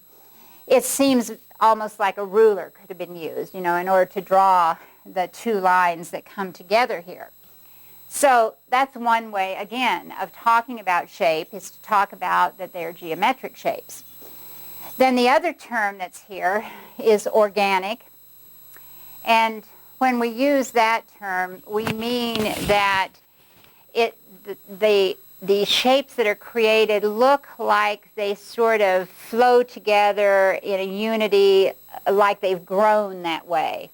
it seems almost like a ruler could have been used, in order to draw the two lines that come together here. So that's one way, again, of talking about shape, is to talk about that they're geometric shapes. Then the other term that's here is organic. And when we use that term, we mean that the shapes that are created look like they sort of flow together in a unity, like they've grown that way.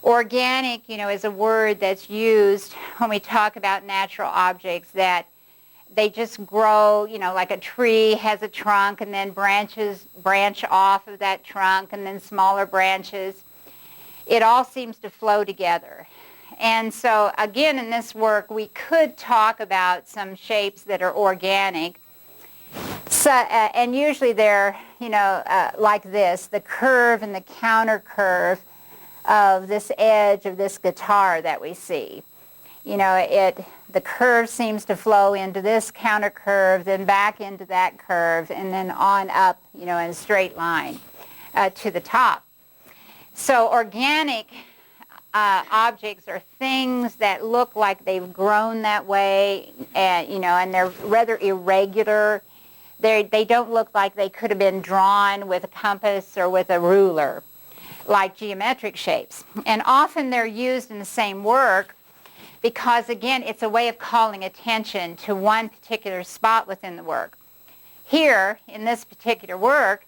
Organic, is a word that's used when we talk about natural objects, that they just grow, like a tree has a trunk and then branches branch off of that trunk and then smaller branches. It all seems to flow together. And so, again, in this work, we could talk about some shapes that are organic. So, and usually they're, like this, the curve and the counter curve of this edge of this guitar that we see. The curve seems to flow into this counter curve, then back into that curve, and then on up, in a straight line to the top. So organic objects are things that look like they've grown that way, and they're rather irregular. They don't look like they could have been drawn with a compass or with a ruler. like geometric shapes. And often they're used in the same work because, again, it's a way of calling attention to one particular spot within the work. Here, in this particular work,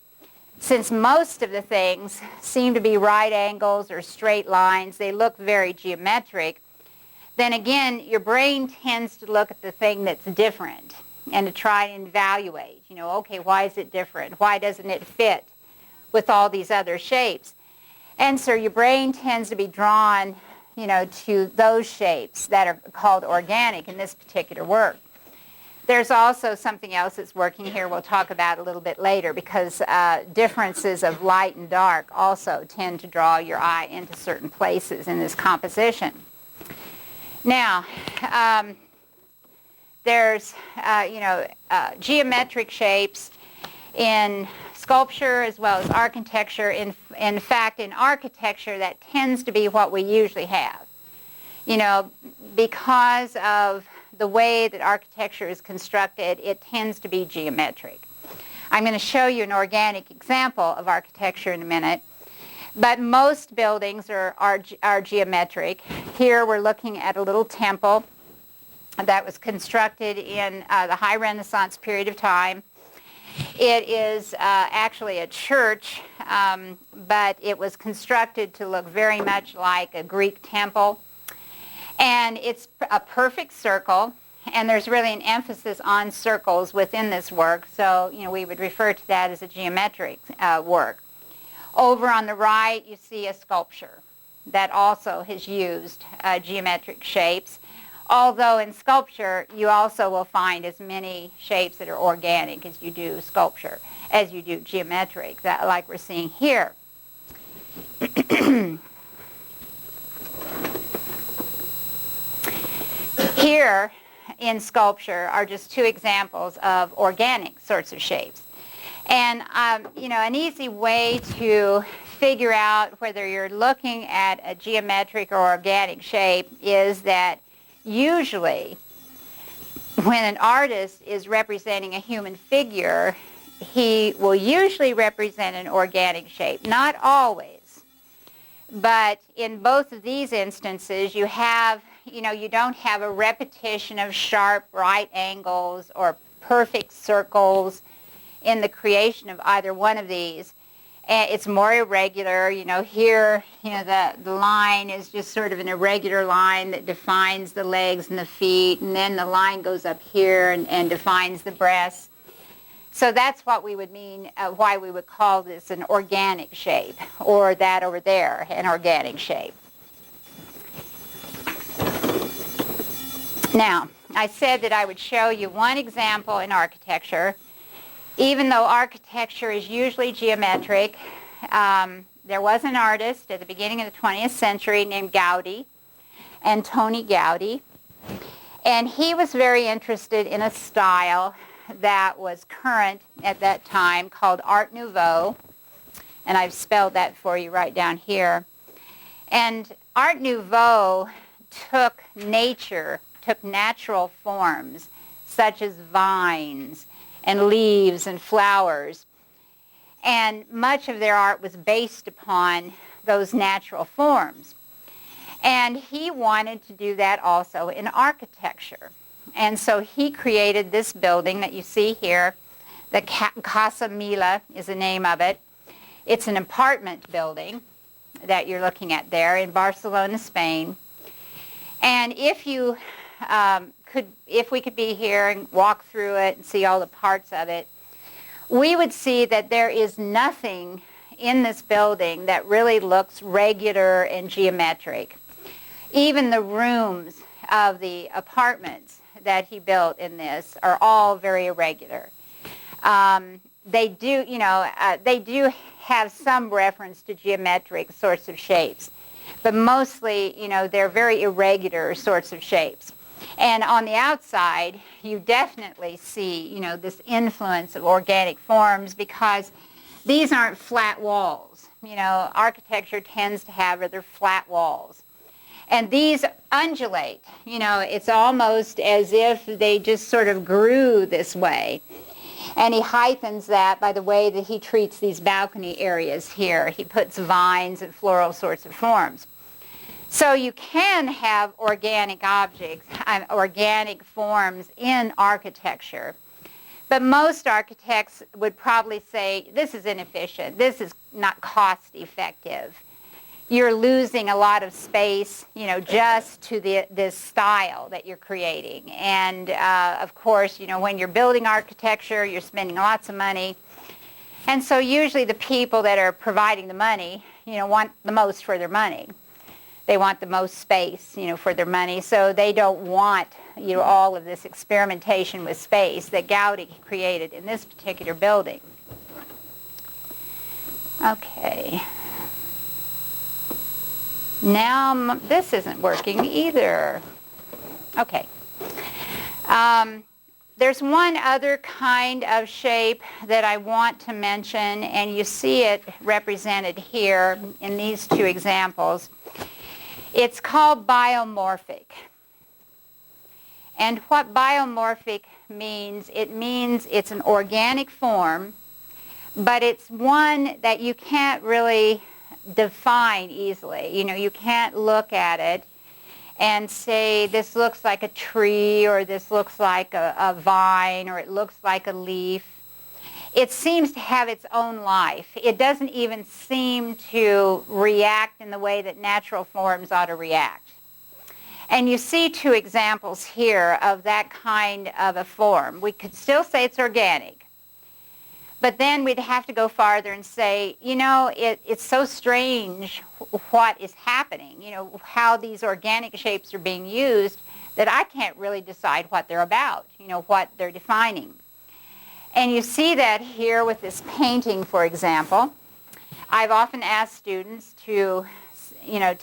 since most of the things seem to be right angles or straight lines, they look very geometric, then again, your brain tends to look at the thing that's different and to try and evaluate, okay, why is it different? Why doesn't it fit with all these other shapes? And so your brain tends to be drawn, to those shapes that are called organic in this particular work. There's also something else that's working here we'll talk about a little bit later, because differences of light and dark also tend to draw your eye into certain places in this composition. Now, there's, geometric shapes in sculpture as well as architecture. In fact, in architecture, that tends to be what we usually have. Because of the way that architecture is constructed, it tends to be geometric. I'm going to show you an organic example of architecture in a minute, but most buildings are geometric. Here we're looking at a little temple that was constructed in the High Renaissance period of time. It is actually a church, but it was constructed to look very much like a Greek temple. And it's a perfect circle, and there's really an emphasis on circles within this work, so we would refer to that as a geometric work. Over on the right, you see a sculpture that also has used geometric shapes, although in sculpture you also will find as many shapes that are organic as you do sculpture, as you do geometric, like we're seeing here. Here in sculpture are just two examples of organic sorts of shapes. And, an easy way to figure out whether you're looking at a geometric or organic shape is that usually when an artist is representing a human figure, he will usually represent an organic shape. Not always. But in both of these instances, you have you don't have a repetition of sharp right angles or perfect circles in the creation of either one of these. And it's more irregular. Here, the line is just sort of an irregular line that defines the legs and the feet, and then the line goes up here and defines the breasts. So that's what we would mean, why we would call this an organic shape, or that over there, an organic shape. Now, I said that I would show you one example in architecture. Even though architecture is usually geometric, there was an artist at the beginning of the 20th century named Gaudi, Antoni Gaudi, and he was very interested in a style that was current at that time called Art Nouveau, and I've spelled that for you right down here. And Art Nouveau took natural forms such as vines and leaves and flowers, and much of their art was based upon those natural forms. And he wanted to do that also in architecture. And so he created this building that you see here. The Casa Mila is the name of it. It's an apartment building that you're looking at there in Barcelona, Spain. And if we could be here and walk through it and see all the parts of it, we would see that there is nothing in this building that really looks regular and geometric. Even the rooms of the apartments that he built in this are all very irregular. They do have some reference to geometric sorts of shapes, but mostly, they're very irregular sorts of shapes. And on the outside, you definitely see, this influence of organic forms, because these aren't flat walls. Architecture tends to have rather flat walls. And these undulate. It's almost as if they just sort of grew this way. And he heightens that by the way that he treats these balcony areas here. He puts vines and floral sorts of forms. So you can have organic objects, organic forms in architecture. But most architects would probably say, this is inefficient, this is not cost effective. You're losing a lot of space, just to this style that you're creating. And of course, when you're building architecture, you're spending lots of money. And so usually the people that are providing the money, want the most for their money. They want the most space, for their money. So they don't want, all of this experimentation with space that Gaudi created in this particular building. Okay. Now, this isn't working either. Okay. There's one other kind of shape that I want to mention, and you see it represented here in these two examples. It's called biomorphic. And what biomorphic means, it means it's an organic form, but it's one that you can't really define easily. You can't look at it and say this looks like a tree, or this looks like a vine, or it looks like a leaf. It seems to have its own life. It doesn't even seem to react in the way that natural forms ought to react. And you see two examples here of that kind of a form. We could still say it's organic. But then we'd have to go farther and say, it's so strange what is happening, how these organic shapes are being used, that I can't really decide what they're about, what they're defining. And you see that here with this painting, for example. I've often asked students to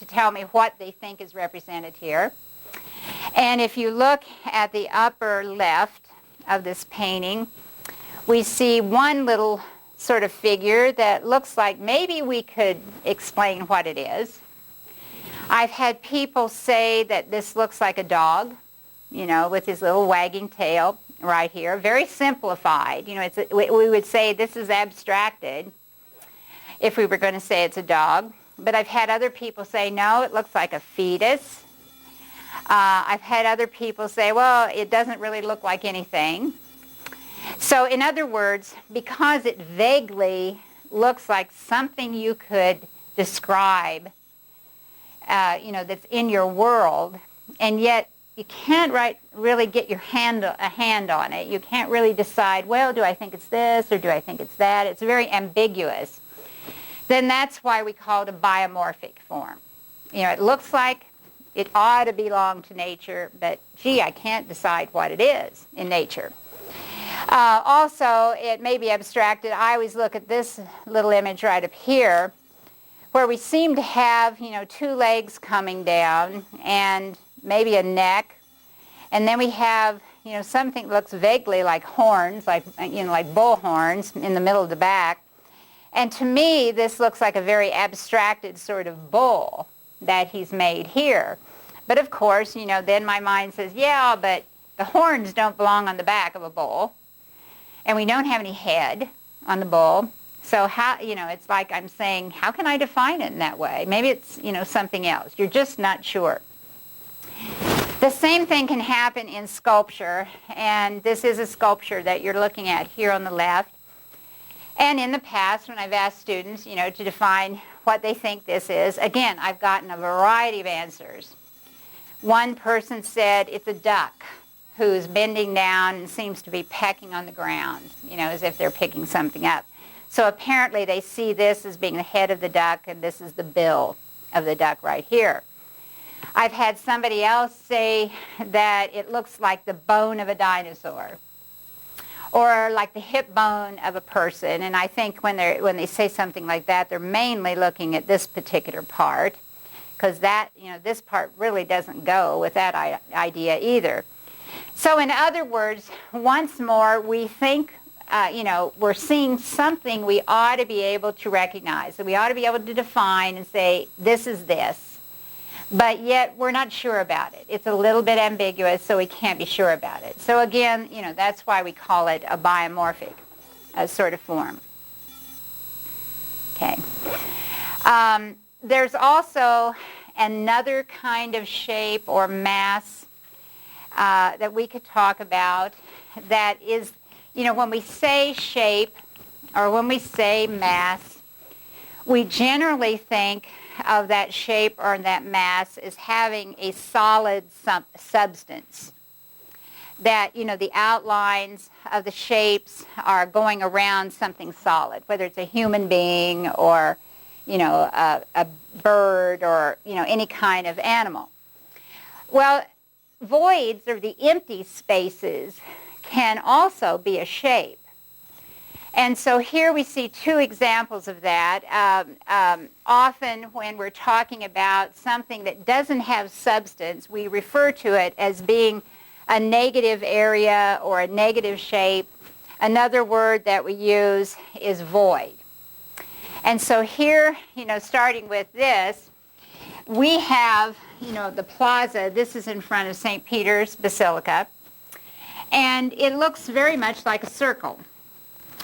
tell me what they think is represented here. And if you look at the upper left of this painting, we see one little sort of figure that looks like maybe we could explain what it is. I've had people say that this looks like a dog, with his little wagging tail right here. Very simplified. We would say this is abstracted if we were going to say it's a dog. But I've had other people say, no, it looks like a fetus. I've had other people say, well, it doesn't really look like anything. So in other words, because it vaguely looks like something you could describe, that's in your world, and yet you can't really get a hand on it. You can't really decide, well, do I think it's this or do I think it's that? It's very ambiguous. Then that's why we call it a biomorphic form. It looks like it ought to belong to nature, but gee, I can't decide what it is in nature. Also, it may be abstracted. I always look at this little image right up here, where we seem to have, two legs coming down and maybe a neck, and then we have, something that looks vaguely like horns, like bull horns in the middle of the back. And to me, this looks like a very abstracted sort of bull that he's made here. But of course, then my mind says, yeah, but the horns don't belong on the back of a bull, and we don't have any head on the bull. So how, it's like I'm saying, how can I define it in that way? Maybe it's, something else. You're just not sure. The same thing can happen in sculpture, and this is a sculpture that you're looking at here on the left. And in the past, when I've asked students, to define what they think this is, again, I've gotten a variety of answers. One person said it's a duck who's bending down and seems to be pecking on the ground, as if they're picking something up. So apparently they see this as being the head of the duck, and this is the bill of the duck right here. I've had somebody else say that it looks like the bone of a dinosaur, or like the hip bone of a person. And I think when they say something like that, they're mainly looking at this particular part, because that, this part really doesn't go with that idea either. So in other words, once more, we think, we're seeing something we ought to be able to recognize, and we ought to be able to define and say, this is this. but yet we're not sure about it. It's a little bit ambiguous, so we can't be sure about it. So again, that's why we call it a biomorphic sort of form. Okay. There's also another kind of shape or mass that we could talk about that is, when we say shape or when we say mass, we generally think of that shape or that mass as having a solid substance. That, the outlines of the shapes are going around something solid, whether it's a human being or, a bird or, any kind of animal. Well, voids or the empty spaces can also be a shape. And so here we see two examples of that. Often when we're talking about something that doesn't have substance, we refer to it as being a negative area or a negative shape. Another word that we use is void. And so here, starting with this, we have, the plaza. This is in front of St. Peter's Basilica. And it looks very much like a circle.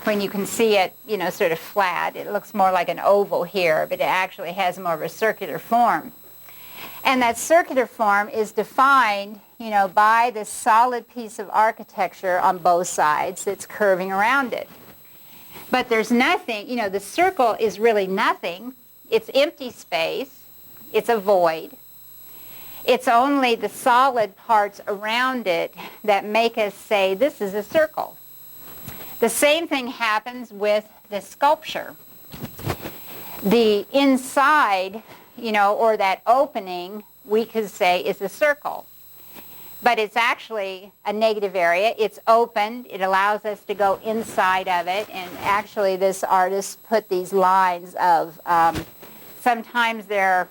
When you can see it, sort of flat, it looks more like an oval here, but it actually has more of a circular form. And that circular form is defined, by this solid piece of architecture on both sides that's curving around it. But there's nothing, the circle is really nothing. It's empty space. It's a void. It's only the solid parts around it that make us say this is a circle. The same thing happens with the sculpture. The inside, or that opening, we could say is a circle. But it's actually a negative area. It's opened. It allows us to go inside of it. And actually this artist put these lines of, sometimes they're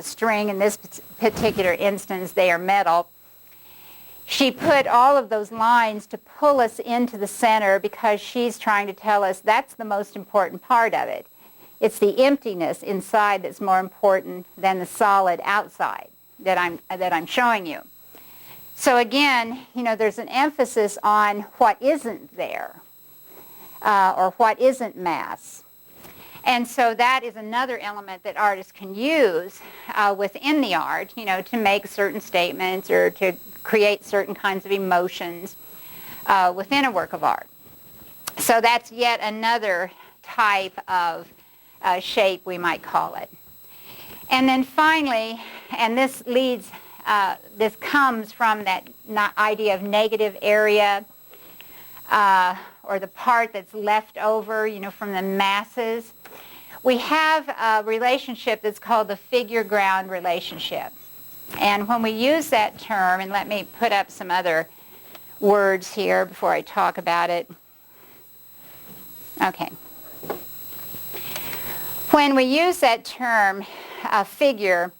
string. In this particular instance, they are metal. She put all of those lines to pull us into the center because she's trying to tell us that's the most important part of it. It's the emptiness inside that's more important than the solid outside that I'm showing you. So again, there's an emphasis on what isn't there or what isn't mass. And so that is another element that artists can use within the art, to make certain statements or to create certain kinds of emotions within a work of art. So that's yet another type of shape, we might call it. And then finally, and this comes from that idea of negative area or the part that's left over, from the masses. We have a relationship that's called the figure-ground relationship. And when we use that term, and let me put up some other words here before I talk about it. Okay. When we use that term, figure,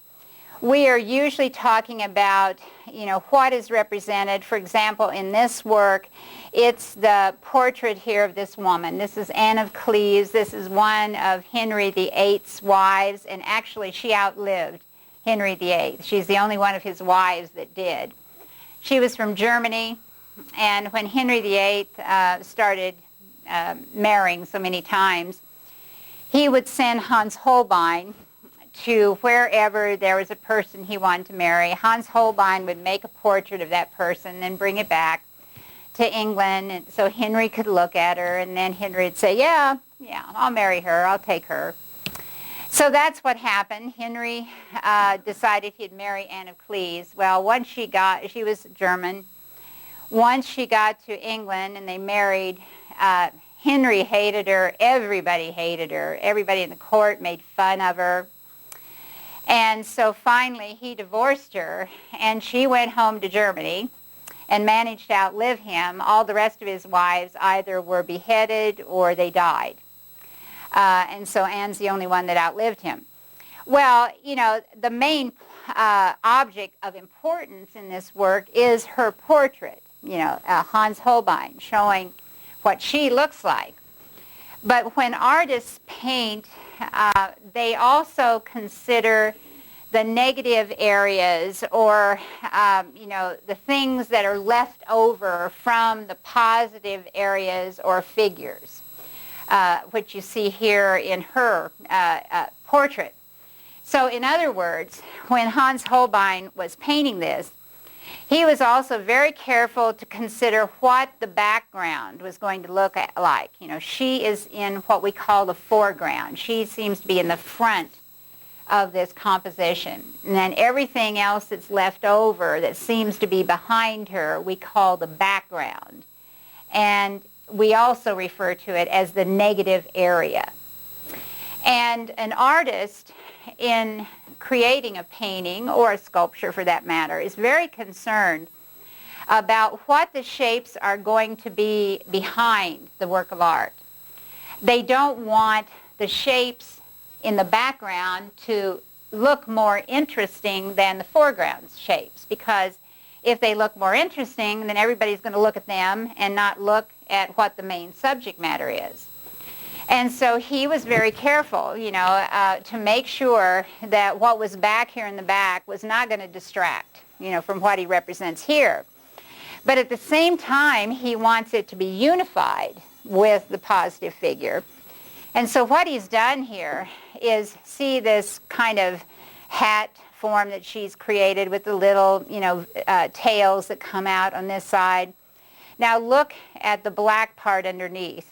we are usually talking about, what is represented. For example, in this work, it's the portrait here of this woman. This is Anne of Cleves. This is one of Henry VIII's wives, and actually she outlived Henry VIII. She's the only one of his wives that did. She was from Germany, and when Henry VIII started marrying so many times, he would send Hans Holbein to wherever there was a person he wanted to marry. Hans Holbein would make a portrait of that person and bring it back to England, and so Henry could look at her, and then Henry would say, yeah, I'll marry her, I'll take her. So that's what happened. Henry decided he'd marry Anne of Cleves. Well, she was German. Once she got to England and they married, Henry hated her. Everybody hated her. Everybody in the court made fun of her. And so finally he divorced her, and she went home to Germany and managed to outlive him. All the rest of his wives either were beheaded or they died. And so Anne's the only one that outlived him. Well, the main object of importance in this work is her portrait, Hans Holbein, showing what she looks like. But when artists paint, they also consider the negative areas, or the things that are left over from the positive areas or figures, which you see here in her portrait. So in other words, when Hans Holbein was painting this, he was also very careful to consider what the background was going to look like. She is in what we call the foreground. She seems to be in the front of this composition. And then everything else that's left over that seems to be behind her, we call the background. And we also refer to it as the negative area. And an artist, in creating a painting, or a sculpture for that matter, is very concerned about what the shapes are going to be behind the work of art. They don't want the shapes in the background to look more interesting than the foreground shapes, because if they look more interesting, then everybody's going to look at them and not look at what the main subject matter is. And so he was very careful, to make sure that what was back here in the back was not going to distract, from what he represents here. But at the same time, he wants it to be unified with the positive figure. And so what he's done here is see this kind of hat form that she's created with the little, tails that come out on this side. Now look at the black part underneath.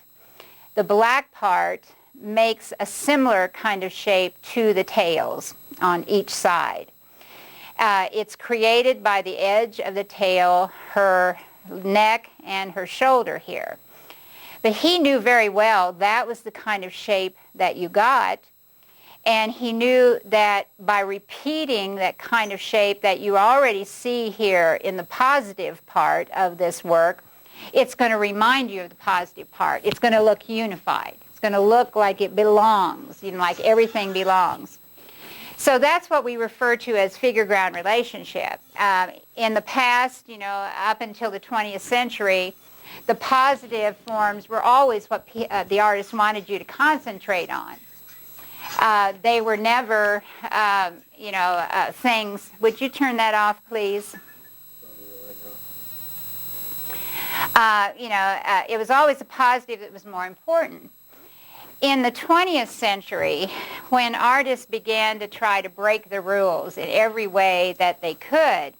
The black part makes a similar kind of shape to the tails on each side. It's created by the edge of the tail, her neck, and her shoulder here. But he knew very well that was the kind of shape that you got, and he knew that by repeating that kind of shape that you already see here in the positive part of this work, it's going to remind you of the positive part. It's going to look unified. It's going to look like it belongs, like everything belongs. So that's what we refer to as figure-ground relationship. In the past, up until the 20th century, the positive forms were always what the artist wanted you to concentrate on. They were never, things. Would you turn that off, please? It was always a positive that was more important. In the 20th century, when artists began to try to break the rules in every way that they could,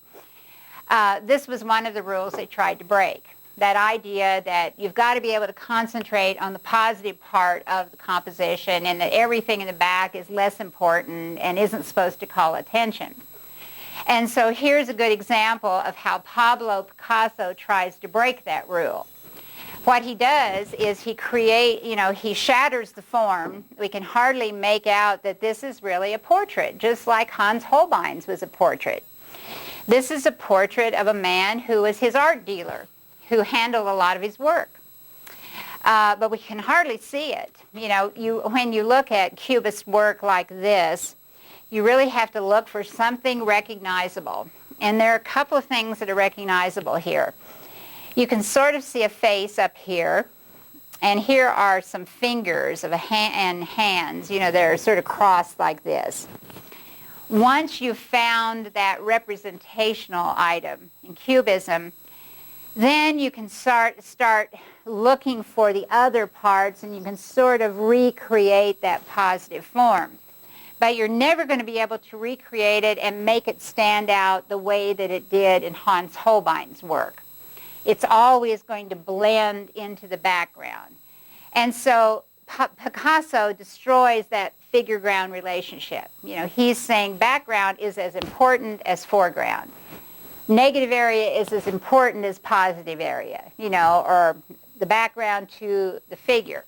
this was one of the rules they tried to break. That idea that you've got to be able to concentrate on the positive part of the composition, and that everything in the back is less important and isn't supposed to call attention. And so here's a good example of how Pablo Picasso tries to break that rule. What he does is he shatters the form. We can hardly make out that this is really a portrait, just like Hans Holbein's was a portrait. This is a portrait of a man who was his art dealer, who handled a lot of his work. But we can hardly see it. When you look at Cubist work like this, you really have to look for something recognizable. And there are a couple of things that are recognizable here. You can sort of see a face up here, and here are some fingers of and hands, that are sort of crossed like this. Once you've found that representational item in Cubism, then you can start looking for the other parts, and you can sort of recreate that positive form. But you're never going to be able to recreate it and make it stand out the way that it did in Hans Holbein's work. It's always going to blend into the background. And so Picasso destroys that figure-ground relationship. He's saying background is as important as foreground. Negative area is as important as positive area, or the background to the figure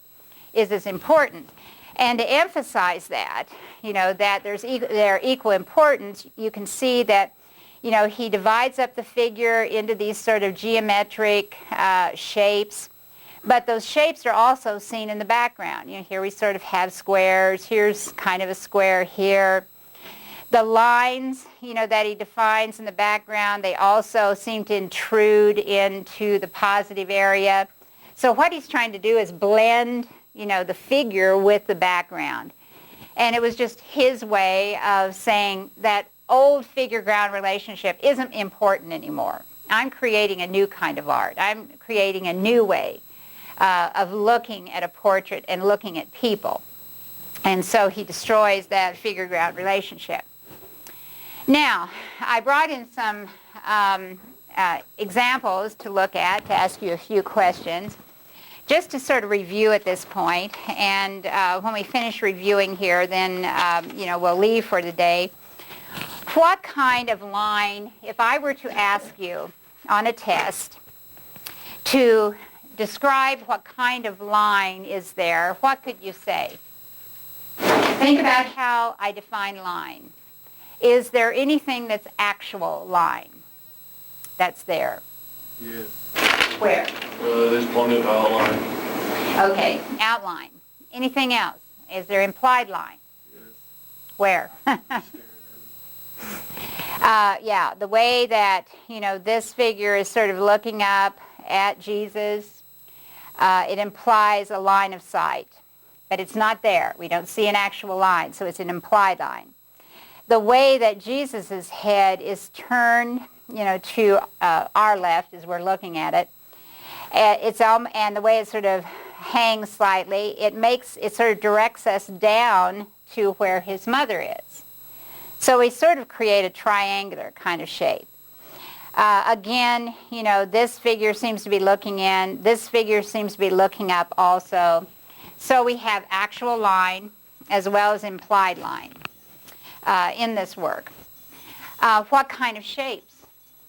is as important. And to emphasize that, that they're equal importance, you can see that, he divides up the figure into these sort of geometric shapes, but those shapes are also seen in the background. Here we sort of have squares. Here's kind of a square here. The lines, that he defines in the background, they also seem to intrude into the positive area. So what he's trying to do is blend, the figure with the background. And it was just his way of saying that old figure-ground relationship isn't important anymore. I'm creating a new kind of art. I'm creating a new way of looking at a portrait and looking at people. And so he destroys that figure-ground relationship. Now, I brought in some examples to look at, to ask you a few questions, just to sort of review at this point. And when we finish reviewing here, then we'll leave for the day. What kind of line, if I were to ask you on a test to describe what kind of line is there, what could you say? Think about how I define line. Is there anything that's actual line that's there? Yes. Where? There's plenty of outline. Okay, outline. Anything else? Is there implied line? Yes. Where? Stare at it. Yeah, the way that, this figure is sort of looking up at Jesus, it implies a line of sight. But it's not there. We don't see an actual line, so it's an implied line. The way that Jesus' head is turned, to our left as we're looking at it, and the way it sort of hangs slightly, it sort of directs us down to where his mother is. So we sort of create a triangular kind of shape. Again, this figure seems to be looking in. This figure seems to be looking up also. So we have actual line as well as implied line in this work. What kind of shapes?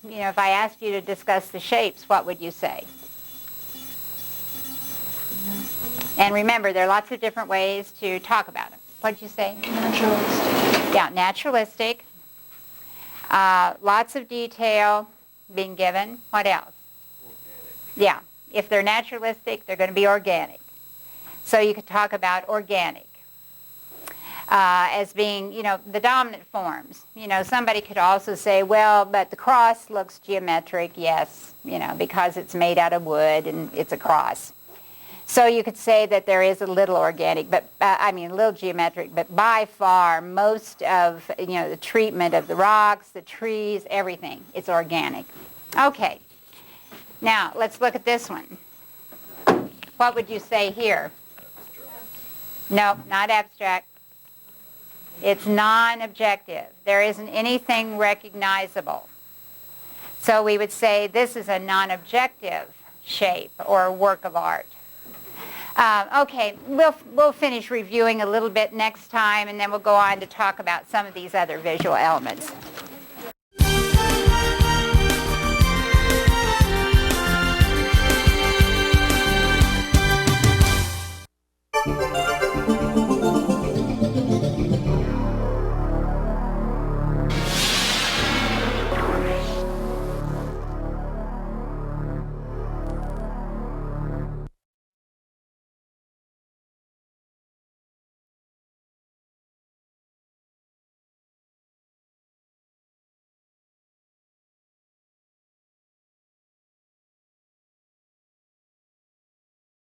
If I asked you to discuss the shapes, what would you say? And remember, there are lots of different ways to talk about them. What did you say? Naturalistic. Yeah, naturalistic. Lots of detail being given. What else? Organic. Yeah, if they're naturalistic, they're going to be organic. So you could talk about organic as being, the dominant forms. Somebody could also say, well, but the cross looks geometric, yes, because it's made out of wood and it's a cross. So you could say that there is a little organic, but a little geometric, but by far most of, the treatment of the rocks, the trees, everything, it's organic. Okay, now let's look at this one. What would you say here? No, not abstract. It's non-objective. There isn't anything recognizable. So we would say this is a non-objective shape or work of art. Okay, we'll finish reviewing a little bit next time, and then we'll go on to talk about some of these other visual elements.